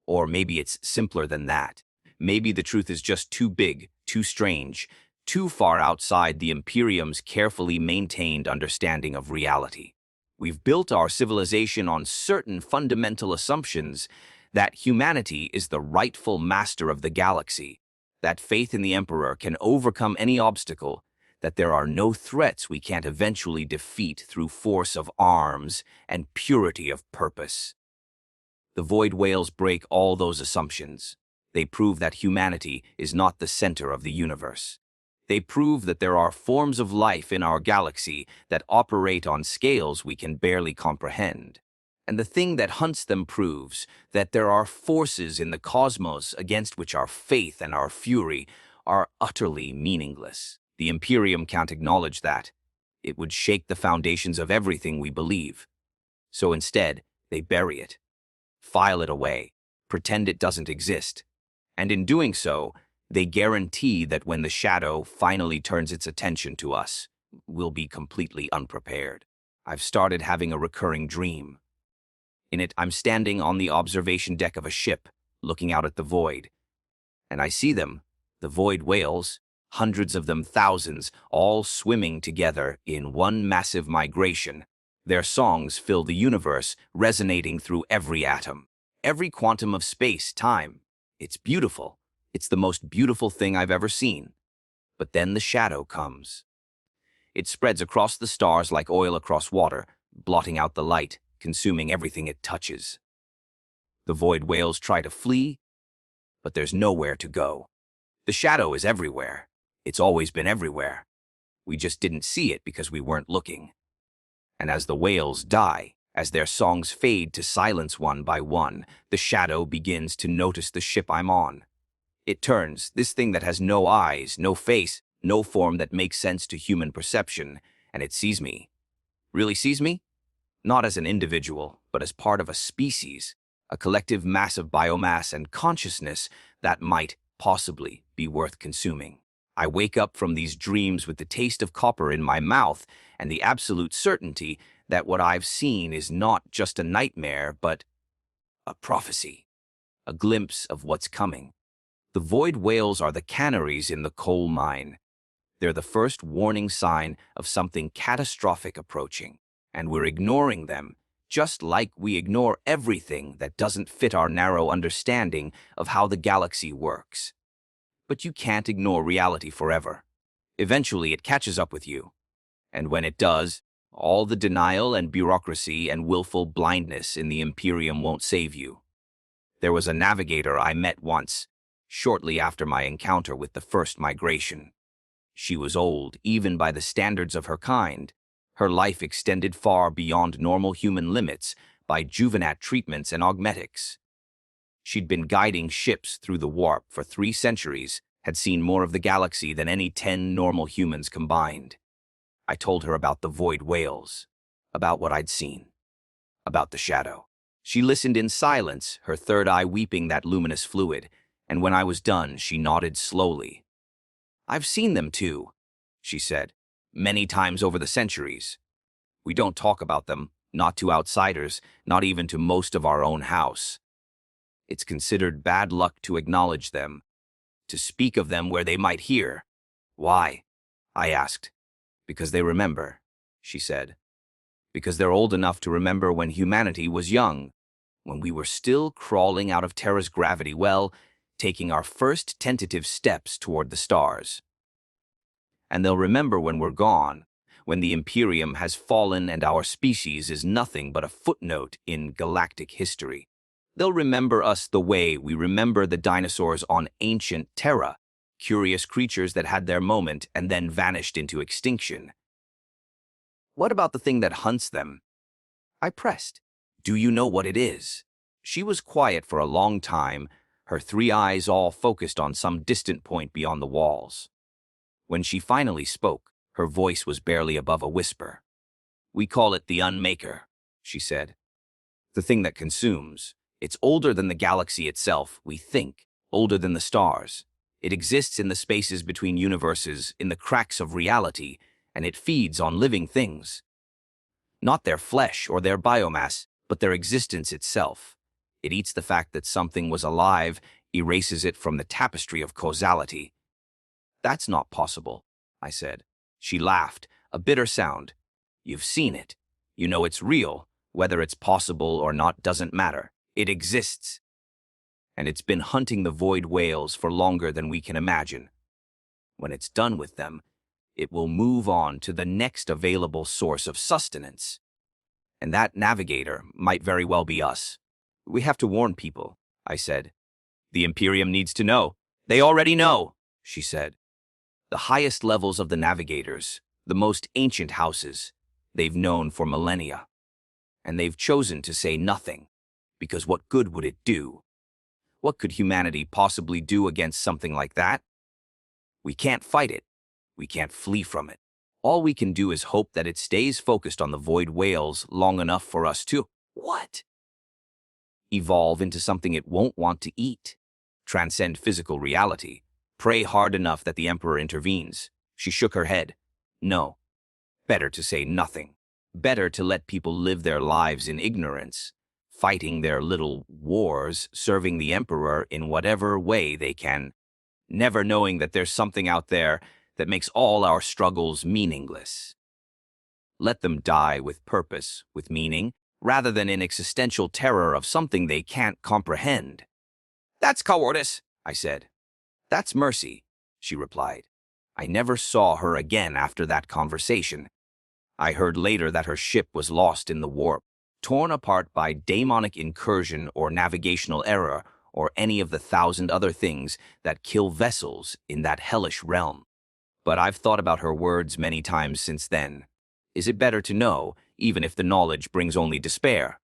Or maybe it's simpler than that. Maybe the truth is just too big, too strange, too far outside the Imperium's carefully maintained understanding of reality. We've built our civilization on certain fundamental assumptions that humanity is the rightful master of the galaxy, that faith in the Emperor can overcome any obstacle, that there are no threats we can't eventually defeat through force of arms and purity of purpose. The void whales break all those assumptions. They prove that humanity is not the center of the universe. They prove that there are forms of life in our galaxy that operate on scales we can barely comprehend. And the thing that hunts them proves that there are forces in the cosmos against which our faith and our fury are utterly meaningless. The Imperium can't acknowledge that. It would shake the foundations of everything we believe. So instead, they bury it, file it away, pretend it doesn't exist. And in doing so, they guarantee that when the shadow finally turns its attention to us, we'll be completely unprepared. I've started having a recurring dream. In it, I'm standing on the observation deck of a ship, looking out at the void. And I see them, the void whales, hundreds of them, thousands, all swimming together in one massive migration. Their songs fill the universe, resonating through every atom, every quantum of space, time. It's beautiful. It's the most beautiful thing I've ever seen. But then the shadow comes. It spreads across the stars like oil across water, blotting out the light, consuming everything it touches. The void whales try to flee, but there's nowhere to go. The shadow is everywhere. It's always been everywhere. We just didn't see it because we weren't looking. And as the whales die, as their songs fade to silence one by one, the shadow begins to notice the ship I'm on. It turns, this thing that has no eyes, no face, no form that makes sense to human perception, and it sees me. Really sees me? Not as an individual, but as part of a species, a collective mass of biomass and consciousness that might possibly be worth consuming. I wake up from these dreams with the taste of copper in my mouth and the absolute certainty that what I've seen is not just a nightmare, but a prophecy, a glimpse of what's coming. The void whales are the canaries in the coal mine. They're the first warning sign of something catastrophic approaching, and we're ignoring them, just like we ignore everything that doesn't fit our narrow understanding of how the galaxy works. But you can't ignore reality forever. Eventually, it catches up with you. And when it does, all the denial and bureaucracy and willful blindness in the Imperium won't save you. There was a navigator I met once, shortly after my encounter with the first migration. She was old, even by the standards of her kind. Her life extended far beyond normal human limits by juvenat treatments and augmetics. She'd been guiding ships through the warp for 3 centuries, had seen more of the galaxy than any 10 normal humans combined. I told her about the void whales, about what I'd seen, about the shadow. She listened in silence, her third eye weeping that luminous fluid, and when I was done, she nodded slowly. "I've seen them too," she said, "many times over the centuries. We don't talk about them, not to outsiders, not even to most of our own house. It's considered bad luck to acknowledge them, to speak of them where they might hear." "Why?" I asked. "Because they remember," she said. "Because they're old enough to remember when humanity was young, when we were still crawling out of Terra's gravity well, taking our first tentative steps toward the stars. And they'll remember when we're gone, when the Imperium has fallen and our species is nothing but a footnote in galactic history. They'll remember us the way we remember the dinosaurs on ancient Terra, curious creatures that had their moment and then vanished into extinction." "What about the thing that hunts them?" I pressed. "Do you know what it is?" She was quiet for a long time, her 3 eyes all focused on some distant point beyond the walls. When she finally spoke, her voice was barely above a whisper. "We call it the Unmaker," she said. "The thing that consumes. It's older than the galaxy itself, we think, older than the stars. It exists in the spaces between universes, in the cracks of reality, and it feeds on living things. Not their flesh or their biomass, but their existence itself. It eats the fact that something was alive, erases it from the tapestry of causality." "That's not possible," I said. She laughed, a bitter sound. "You've seen it. You know it's real. Whether it's possible or not doesn't matter. It exists. And it's been hunting the void whales for longer than we can imagine. When it's done with them, it will move on to the next available source of sustenance. And that navigator might very well be us. We have to warn people," I said. "The Imperium needs to know." "They already know," she said. "The highest levels of the navigators, the most ancient houses, they've known for millennia. And they've chosen to say nothing, because what good would it do? What could humanity possibly do against something like that? We can't fight it. We can't flee from it. All we can do is hope that it stays focused on the void whales long enough for us to— What? Evolve into something it won't want to eat. Transcend physical reality. Pray hard enough that the Emperor intervenes." She shook her head. "No. Better to say nothing. Better to let people live their lives in ignorance, fighting their little wars, serving the Emperor in whatever way they can, never knowing that there's something out there that makes all our struggles meaningless. Let them die with purpose, with meaning, rather than in existential terror of something they can't comprehend." "That's cowardice," I said. "That's mercy," she replied. I never saw her again after that conversation. I heard later that her ship was lost in the warp, torn apart by daemonic incursion or navigational error or any of the 1,000 other things that kill vessels in that hellish realm. But I've thought about her words many times since then. Is it better to know, even if the knowledge brings only despair?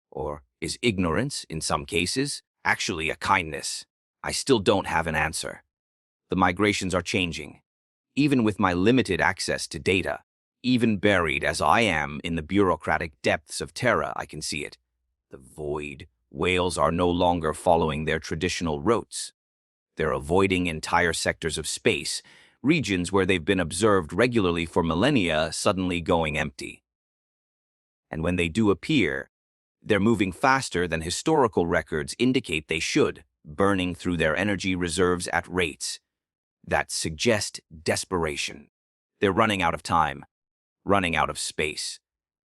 Or is ignorance, in some cases, actually a kindness? I still don't have an answer. The migrations are changing. Even with my limited access to data, even buried as I am in the bureaucratic depths of Terra, I can see it. The void whales are no longer following their traditional routes. They're avoiding entire sectors of space, regions where they've been observed regularly for millennia suddenly going empty. And when they do appear, they're moving faster than historical records indicate they should, burning through their energy reserves at rates that suggest desperation. They're running out of time, running out of space.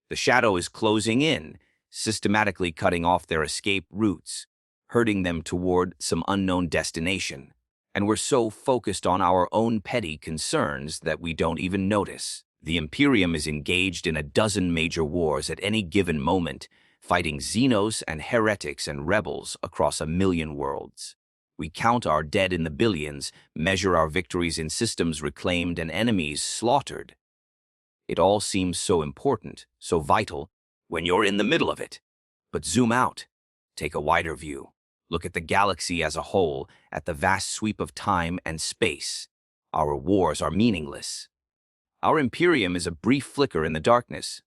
The shadow is closing in, systematically cutting off their escape routes, herding them toward some unknown destination. And we're so focused on our own petty concerns that we don't even notice. The Imperium is engaged in a dozen major wars at any given moment, fighting Xenos and heretics and rebels across 1,000,000 worlds. We count our dead in the billions, measure our victories in systems reclaimed and enemies slaughtered. It all seems so important, so vital, when you're in the middle of it. But zoom out. Take a wider view. Look at the galaxy as a whole, at the vast sweep of time and space. Our wars are meaningless. Our Imperium is a brief flicker in the darkness.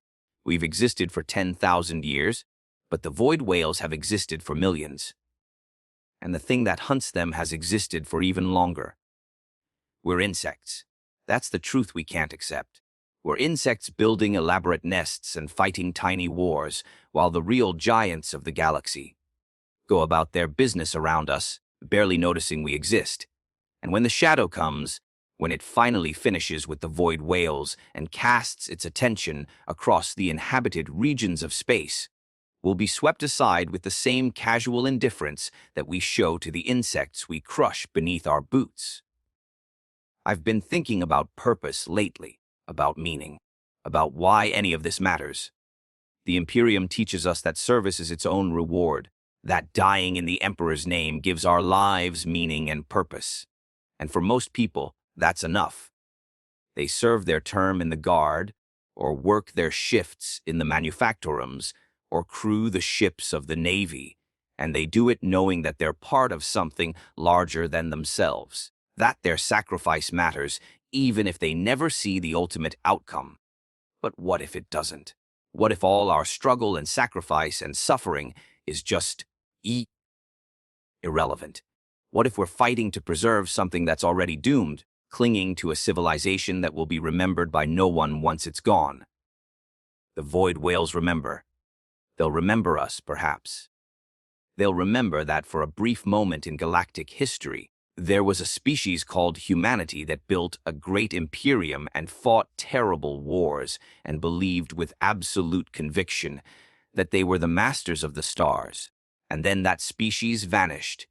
We've existed for 10,000 years, but the void whales have existed for millions. And the thing that hunts them has existed for even longer. We're insects. That's the truth we can't accept. We're insects building elaborate nests and fighting tiny wars, while the real giants of the galaxy go about their business around us, barely noticing we exist. And when the shadow comes, when it finally finishes with the void whales and casts its attention across the inhabited regions of space, we'll be swept aside with the same casual indifference that we show to the insects we crush beneath our boots. I've been thinking about purpose lately, about meaning, about why any of this matters. The Imperium teaches us that service is its own reward, that dying in the Emperor's name gives our lives meaning and purpose. And for most people, that's enough. They serve their term in the Guard, or work their shifts in the manufactorums, or crew the ships of the Navy, and they do it knowing that they're part of something larger than themselves, that their sacrifice matters, even if they never see the ultimate outcome. But what if it doesn't? What if all our struggle and sacrifice and suffering is just irrelevant? What if we're fighting to preserve something that's already doomed, clinging to a civilization that will be remembered by no one once it's gone? The void whales remember. They'll remember us, perhaps. They'll remember that for a brief moment in galactic history, there was a species called humanity that built a great imperium and fought terrible wars and believed with absolute conviction that they were the masters of the stars. And then that species vanished,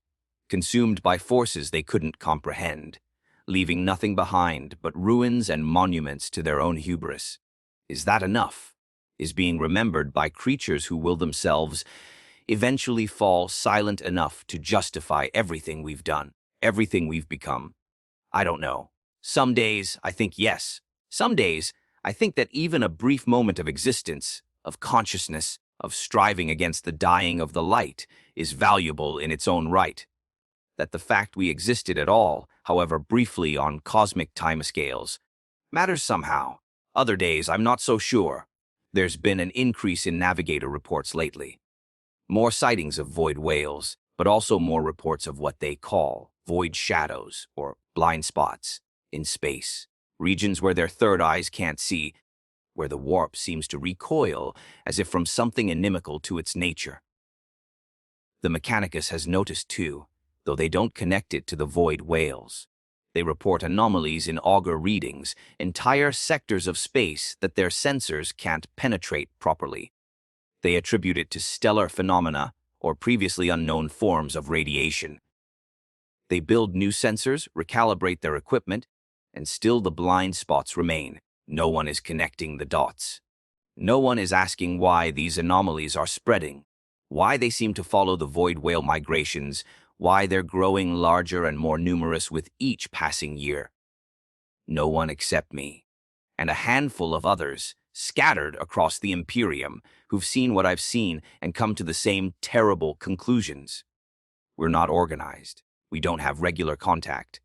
consumed by forces they couldn't comprehend, leaving nothing behind but ruins and monuments to their own hubris. Is that enough? Is being remembered by creatures who will themselves eventually fall silent enough to justify everything we've done, everything we've become? I don't know. Some days I think yes. Some days I think that even a brief moment of existence, of consciousness, of striving against the dying of the light, is valuable in its own right. That the fact we existed at all, however briefly on cosmic timescales, matters somehow. Other days I'm not so sure. There's been an increase in navigator reports lately. More sightings of void whales, but also more reports of what they call void shadows or blind spots in space, regions where their third eyes can't see, where the warp seems to recoil as if from something inimical to its nature. The Mechanicus has noticed too, though they don't connect it to the void whales. They report anomalies in auger readings, entire sectors of space that their sensors can't penetrate properly. They attribute it to stellar phenomena or previously unknown forms of radiation. They build new sensors, recalibrate their equipment, and still the blind spots remain. No one is connecting the dots. No one is asking why these anomalies are spreading, why they seem to follow the void whale migrations, why they're growing larger and more numerous with each passing year. No one except me, and a handful of others, scattered across the Imperium, who've seen what I've seen and come to the same terrible conclusions. We're not organized. We don't have regular contact.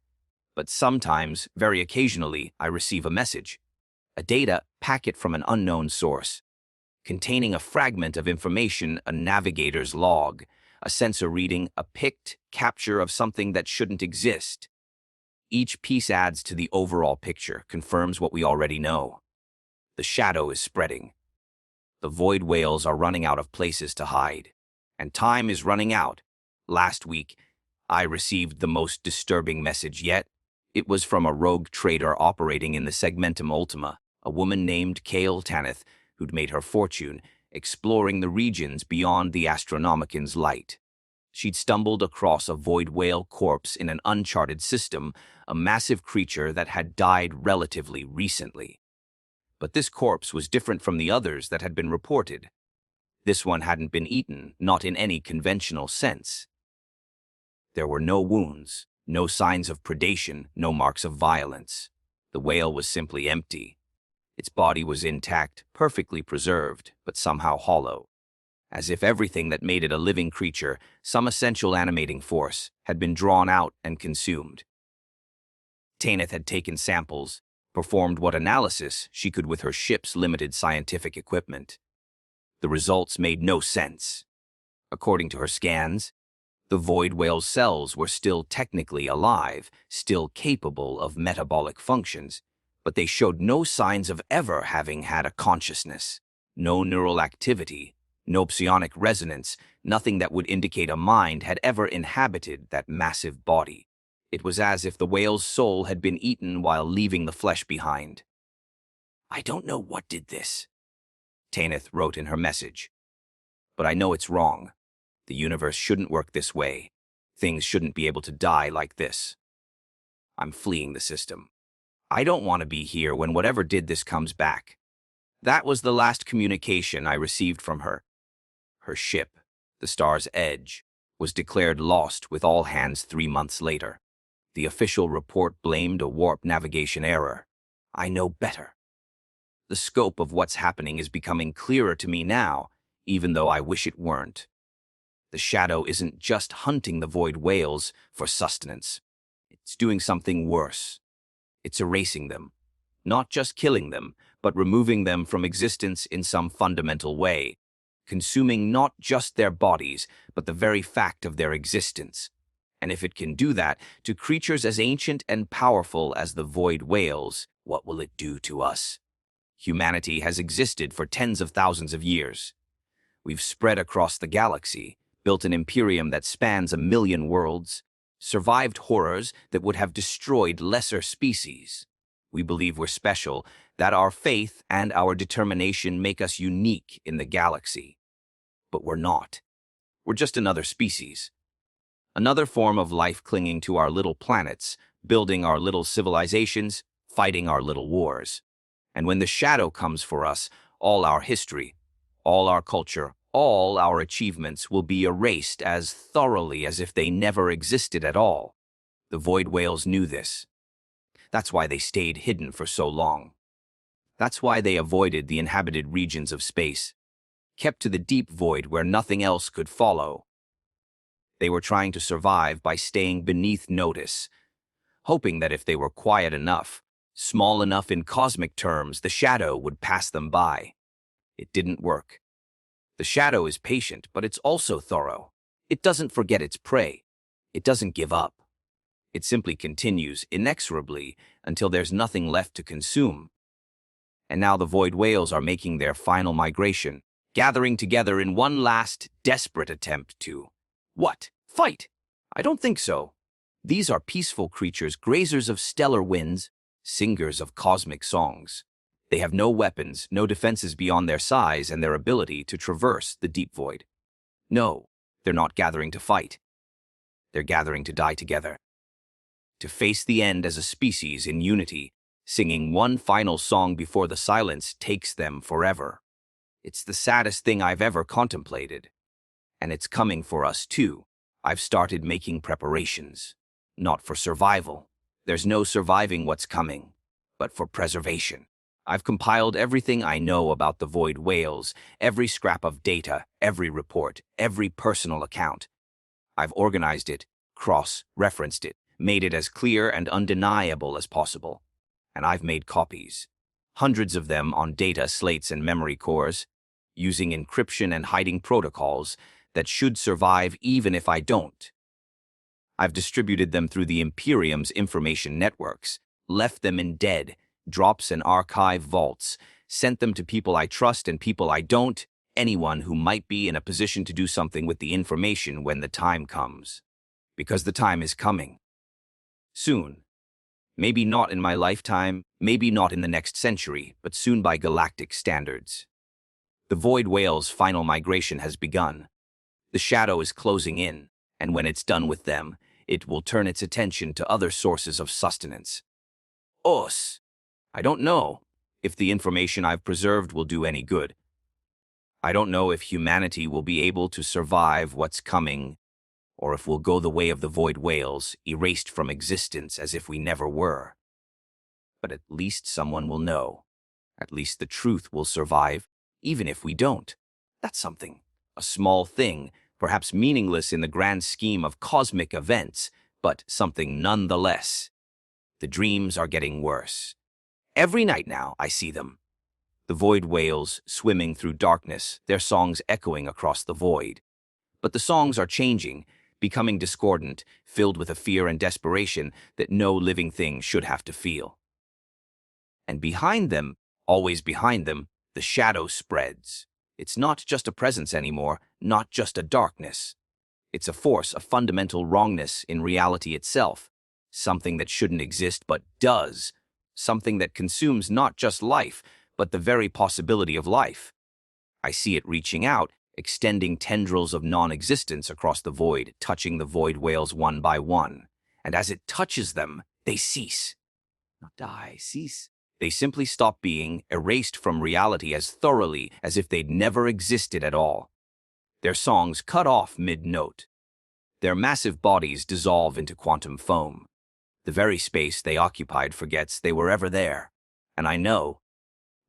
But sometimes, very occasionally, I receive a message, a data packet from an unknown source, containing a fragment of information, a navigator's log, a sensor reading, a picked capture of something that shouldn't exist. Each piece adds to the overall picture, confirms what we already know. The shadow is spreading. The void whales are running out of places to hide, and time is running out. Last week, I received the most disturbing message yet. It was from a rogue trader operating in the Segmentum Ultima, a woman named Kael Tanith, who'd made her fortune exploring the regions beyond the Astronomican's light. She'd stumbled across a void whale corpse in an uncharted system, a massive creature that had died relatively recently. But this corpse was different from the others that had been reported. This one hadn't been eaten, not in any conventional sense. There were no wounds, no signs of predation, no marks of violence. The whale was simply empty. Its body was intact, perfectly preserved, but somehow hollow. As if everything that made it a living creature, some essential animating force, had been drawn out and consumed. Tanith had taken samples, performed what analysis she could with her ship's limited scientific equipment. The results made no sense. According to her scans, the void whale's cells were still technically alive, still capable of metabolic functions, but they showed no signs of ever having had a consciousness, no neural activity, no psionic resonance, nothing that would indicate a mind had ever inhabited that massive body. It was as if the whale's soul had been eaten while leaving the flesh behind. "I don't know what did this," Tanith wrote in her message, "but I know it's wrong. The universe shouldn't work this way. Things shouldn't be able to die like this. I'm fleeing the system. I don't want to be here when whatever did this comes back." That was the last communication I received from her. Her ship, the Star's Edge, was declared lost with all hands 3 months later. The official report blamed a warp navigation error. I know better. The scope of what's happening is becoming clearer to me now, even though I wish it weren't. The shadow isn't just hunting the void whales for sustenance. It's doing something worse. It's erasing them. Not just killing them, but removing them from existence in some fundamental way. Consuming not just their bodies, but the very fact of their existence. And if it can do that to creatures as ancient and powerful as the void whales, what will it do to us? Humanity has existed for tens of thousands of years. We've spread across the galaxy, built an imperium that spans 1,000,000 worlds, survived horrors that would have destroyed lesser species. We believe we're special, that our faith and our determination make us unique in the galaxy. But we're not. We're just another species. Another form of life clinging to our little planets, building our little civilizations, fighting our little wars. And when the shadow comes for us, all our history, all our culture, all our achievements will be erased as thoroughly as if they never existed at all. The void whales knew this. That's why they stayed hidden for so long. That's why they avoided the inhabited regions of space, kept to the deep void where nothing else could follow. They were trying to survive by staying beneath notice, hoping that if they were quiet enough, small enough in cosmic terms, the shadow would pass them by. It didn't work. The shadow is patient, but it's also thorough. It doesn't forget its prey. It doesn't give up. It simply continues inexorably until there's nothing left to consume. And now the void whales are making their final migration, gathering together in one last, desperate attempt to... What? Fight? I don't think so. These are peaceful creatures, grazers of stellar winds, singers of cosmic songs. They have no weapons, no defenses beyond their size and their ability to traverse the deep void. No, they're not gathering to fight. They're gathering to die together. To face the end as a species in unity, singing one final song before the silence takes them forever. It's the saddest thing I've ever contemplated. And it's coming for us too. I've started making preparations. Not for survival. There's no surviving what's coming, but for preservation. I've compiled everything I know about the void whales, every scrap of data, every report, every personal account. I've organized it, cross-referenced it, made it as clear and undeniable as possible. And I've made copies. Hundreds of them on data slates and memory cores, using encryption and hiding protocols that should survive even if I don't. I've distributed them through the Imperium's information networks, left them in dead, drops and archive vaults, sent them to people I trust and people I don't, anyone who might be in a position to do something with the information when the time comes. Because the time is coming. Soon. Maybe not in my lifetime, maybe not in the next century, but soon by galactic standards. The void whale's final migration has begun. The shadow is closing in, and when it's done with them, it will turn its attention to other sources of sustenance. Us. I don't know if the information I've preserved will do any good. I don't know if humanity will be able to survive what's coming, or if we'll go the way of the void whales, erased from existence as if we never were. But at least someone will know. At least the truth will survive, even if we don't. That's something. A small thing, perhaps meaningless in the grand scheme of cosmic events, but something nonetheless. The dreams are getting worse. Every night now, I see them. The void whales swimming through darkness, their songs echoing across the void. But the songs are changing, becoming discordant, filled with a fear and desperation that no living thing should have to feel. And behind them, always behind them, the shadow spreads. It's not just a presence anymore, not just a darkness. It's a force, a fundamental wrongness in reality itself, something that shouldn't exist but does, something that consumes not just life, but the very possibility of life. I see it reaching out, extending tendrils of non-existence across the void, touching the void whales one by one. And as it touches them, they cease. Not die, cease. They simply stop being, erased from reality as thoroughly as if they'd never existed at all. Their songs cut off mid-note. Their massive bodies dissolve into quantum foam. The very space they occupied forgets they were ever there. And I know,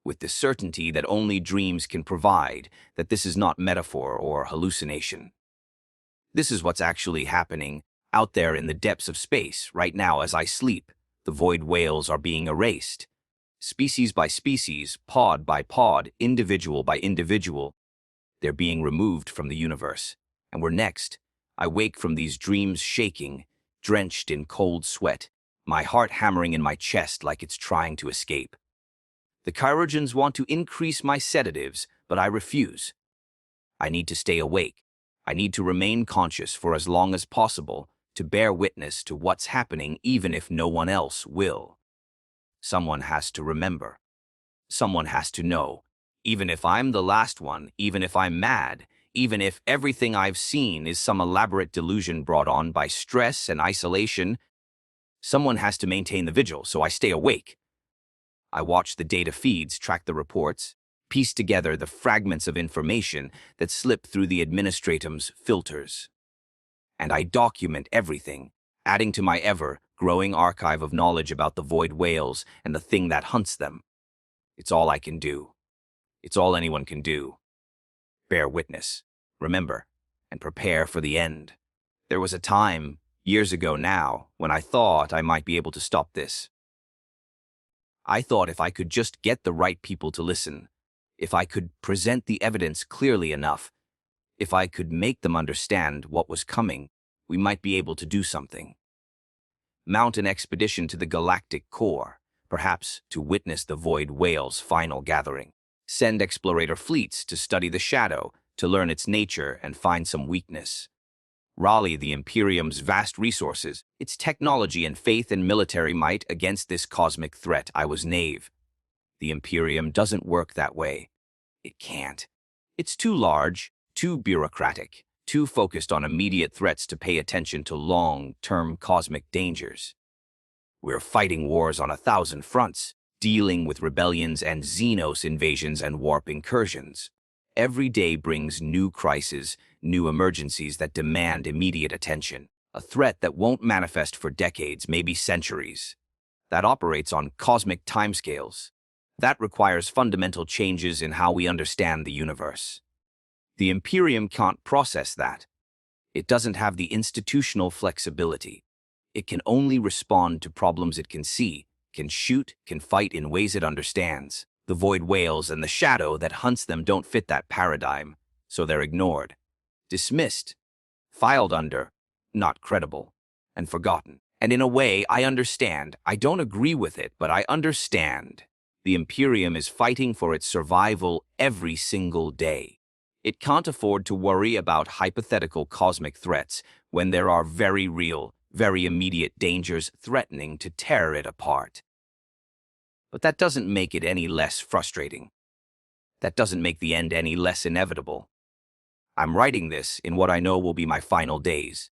with the certainty that only dreams can provide, that this is not metaphor or hallucination. This is what's actually happening out there in the depths of space right now as I sleep. The void whales are being erased. Species by species, pod by pod, individual by individual. They're being removed from the universe. And we're next. I wake from these dreams shaking, drenched in cold sweat, my heart hammering in my chest like it's trying to escape. The chirurgeons want to increase my sedatives, but I refuse. I need to stay awake. I need to remain conscious for as long as possible, to bear witness to what's happening even if no one else will. Someone has to remember. Someone has to know. Even if I'm the last one, even if I'm mad, even if everything I've seen is some elaborate delusion brought on by stress and isolation, someone has to maintain the vigil, so I stay awake. I watch the data feeds, track the reports, piece together the fragments of information that slip through the administratum's filters. And I document everything, adding to my ever-growing archive of knowledge about the void whales and the thing that hunts them. It's all I can do. It's all anyone can do. Bear witness, remember, and prepare for the end. There was a time, years ago now, when I thought I might be able to stop this. I thought if I could just get the right people to listen, if I could present the evidence clearly enough, if I could make them understand what was coming, we might be able to do something. Mount an expedition to the galactic core, perhaps to witness the void whale's final gathering. Send explorator fleets to study the shadow, to learn its nature and find some weakness. Rally the Imperium's vast resources, its technology and faith and military might against this cosmic threat. I was naive. The Imperium doesn't work that way. It can't. It's too large, too bureaucratic, too focused on immediate threats to pay attention to long-term cosmic dangers. We're fighting wars on 1,000 fronts, dealing with rebellions and Xenos invasions and warp incursions. Every day brings new crises, new emergencies that demand immediate attention. A threat that won't manifest for decades, maybe centuries. That operates on cosmic timescales. That requires fundamental changes in how we understand the universe. The Imperium can't process that. It doesn't have the institutional flexibility. It can only respond to problems it can see, can shoot, can fight in ways it understands. The void whales and the shadow that hunts them don't fit that paradigm, so they're ignored, dismissed, filed under, not credible, and forgotten. And in a way, I understand. I don't agree with it, but I understand. The Imperium is fighting for its survival every single day. It can't afford to worry about hypothetical cosmic threats when there are very real, very immediate dangers threatening to tear it apart. But that doesn't make it any less frustrating. That doesn't make the end any less inevitable. I'm writing this in what I know will be my final days.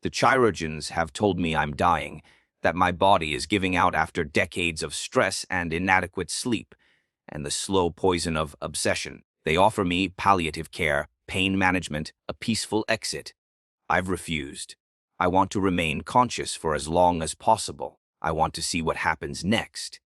The chirurgeons have told me I'm dying, that my body is giving out after decades of stress and inadequate sleep, and the slow poison of obsession. They offer me palliative care, pain management, a peaceful exit. I've refused. I want to remain conscious for as long as possible. I want to see what happens next.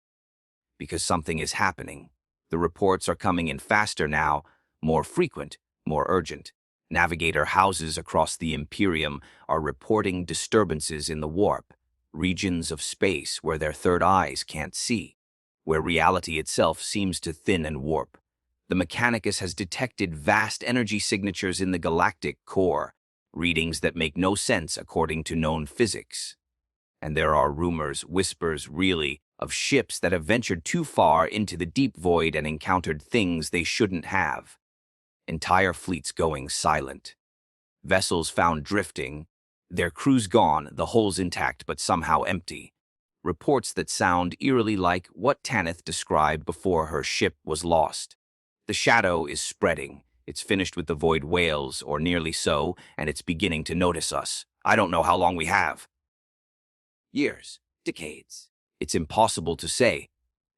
Because something is happening. The reports are coming in faster now, more frequent, more urgent. Navigator houses across the Imperium are reporting disturbances in the warp, regions of space where their third eyes can't see, where reality itself seems to thin and warp. The Mechanicus has detected vast energy signatures in the galactic core, readings that make no sense according to known physics. And there are rumors, whispers really, of ships that have ventured too far into the deep void and encountered things they shouldn't have. Entire fleets going silent. Vessels found drifting, their crews gone, the hulls intact but somehow empty. Reports that sound eerily like what Tanith described before her ship was lost. The shadow is spreading. It's finished with the void whales, or nearly so, and it's beginning to notice us. I don't know how long we have. Years, decades. It's impossible to say.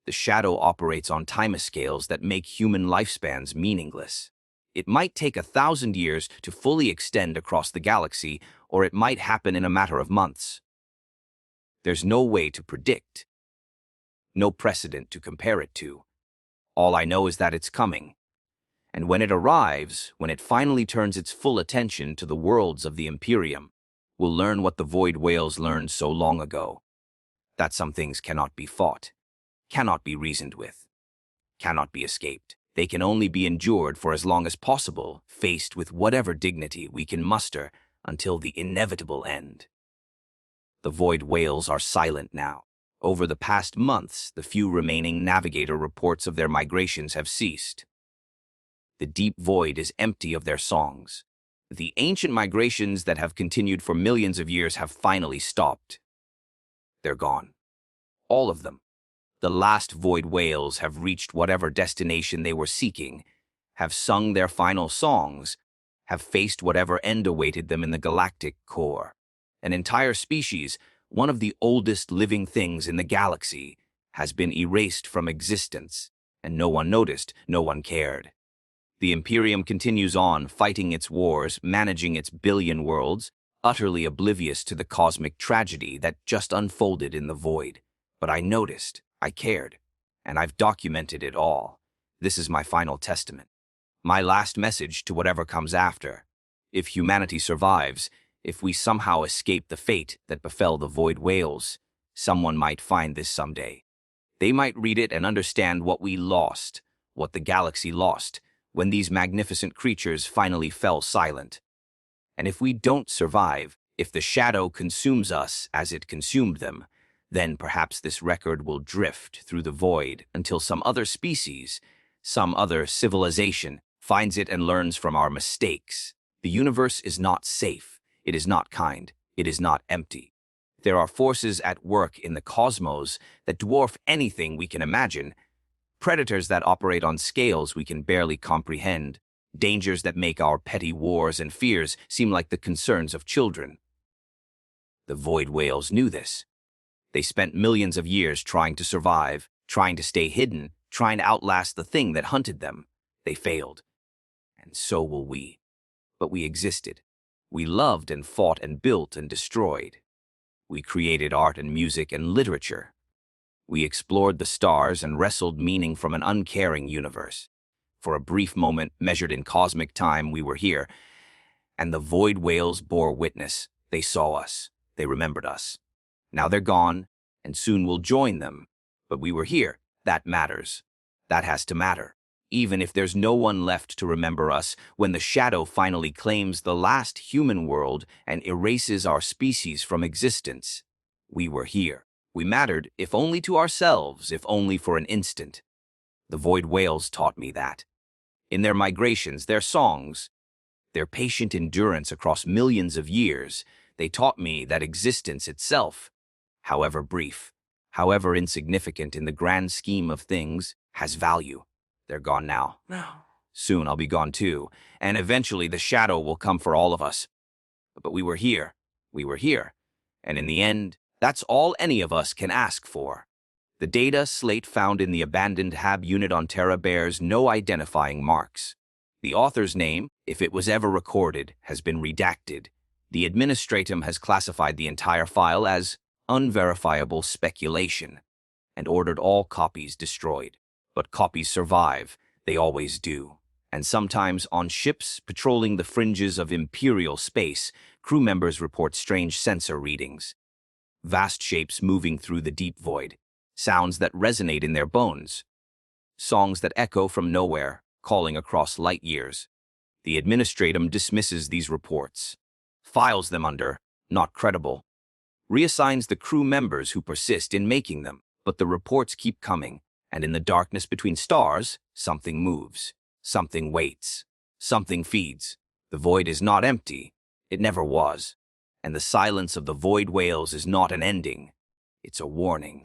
The shadow operates on timescales that make human lifespans meaningless. It might take 1,000 years to fully extend across the galaxy, or it might happen in a matter of months. There's no way to predict. No precedent to compare it to. All I know is that it's coming. And when it arrives, when it finally turns its full attention to the worlds of the Imperium, we'll learn what the void whales learned so long ago. That some things cannot be fought, cannot be reasoned with, cannot be escaped. They can only be endured for as long as possible, faced with whatever dignity we can muster until the inevitable end. The void whales are silent now. Over the past months, the few remaining navigator reports of their migrations have ceased. The deep void is empty of their songs. The ancient migrations that have continued for millions of years have finally stopped. They're gone. All of them. The last void whales have reached whatever destination they were seeking, have sung their final songs, have faced whatever end awaited them in the galactic core. An entire species, one of the oldest living things in the galaxy, has been erased from existence, and no one noticed, no one cared. The Imperium continues on, fighting its wars, managing its billion worlds, utterly oblivious to the cosmic tragedy that just unfolded in the void. But I noticed, I cared, and I've documented it all. This is my final testament. My last message to whatever comes after. If humanity survives, if we somehow escape the fate that befell the void whales, someone might find this someday. They might read it and understand what we lost, what the galaxy lost, when these magnificent creatures finally fell silent. And if we don't survive, if the shadow consumes us as it consumed them, then perhaps this record will drift through the void until some other species, some other civilization, finds it and learns from our mistakes. The universe is not safe. It is not kind. It is not empty. There are forces at work in the cosmos that dwarf anything we can imagine, predators that operate on scales we can barely comprehend, dangers that make our petty wars and fears seem like the concerns of children. The void whales knew this. They spent millions of years trying to survive, trying to stay hidden, trying to outlast the thing that hunted them. They failed. And so will we. But we existed. We loved and fought and built and destroyed. We created art and music and literature. We explored the stars and wrestled meaning from an uncaring universe. For a brief moment, measured in cosmic time, we were here, and the void whales bore witness. They saw us. They remembered us. Now they're gone, and soon we'll join them. But we were here. That matters. That has to matter. Even if there's no one left to remember us, when the shadow finally claims the last human world and erases our species from existence, we were here. We mattered, if only to ourselves, if only for an instant. The void whales taught me that. In their migrations, their songs, their patient endurance across millions of years, They taught me that existence itself, however brief, however insignificant in the grand scheme of things, has value. They're gone now. No. Soon I'll be gone too, and eventually the shadow will come for all of us. But we were here. We were here. And in the end, that's all any of us can ask for. The data slate found in the abandoned HAB unit on Terra bears no identifying marks. The author's name, if it was ever recorded, has been redacted. The administratum has classified the entire file as unverifiable speculation and ordered all copies destroyed. But copies survive. They always do. And sometimes on ships patrolling the fringes of Imperial space, crew members report strange sensor readings. Vast shapes moving through the deep void. Sounds that resonate in their bones. Songs that echo from nowhere, calling across light years. The administratum dismisses these reports, files them under not credible, reassigns the crew members who persist in making them. But the reports keep coming, and in the darkness between stars, something moves, something waits, something feeds. The void is not empty. It never was. And the silence of the void whales is not an ending. It's a warning.